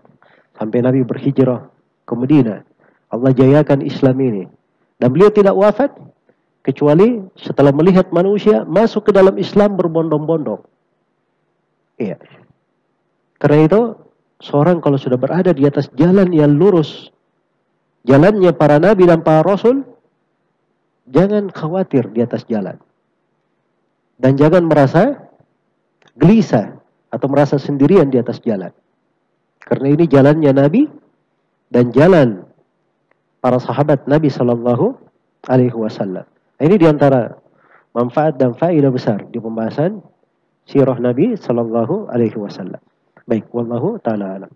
Sampai Nabi berhijrah ke Madinah. Allah jayakan Islam ini. Dan beliau tidak wafat kecuali setelah melihat manusia masuk ke dalam Islam berbondong-bondong. Iya. Karena itu, seorang kalau sudah berada di atas jalan yang lurus, jalannya para nabi dan para rasul, jangan khawatir di atas jalan. Dan jangan merasa gelisah atau merasa sendirian di atas jalan. Karena ini jalannya Nabi dan jalan para sahabat Nabi Sallallahu Alaihi Wasallam. Ini diantara manfaat dan faedah besar di pembahasan sirah Nabi Sallallahu Alaihi Wasallam. Baik, wallahu ta'ala alam.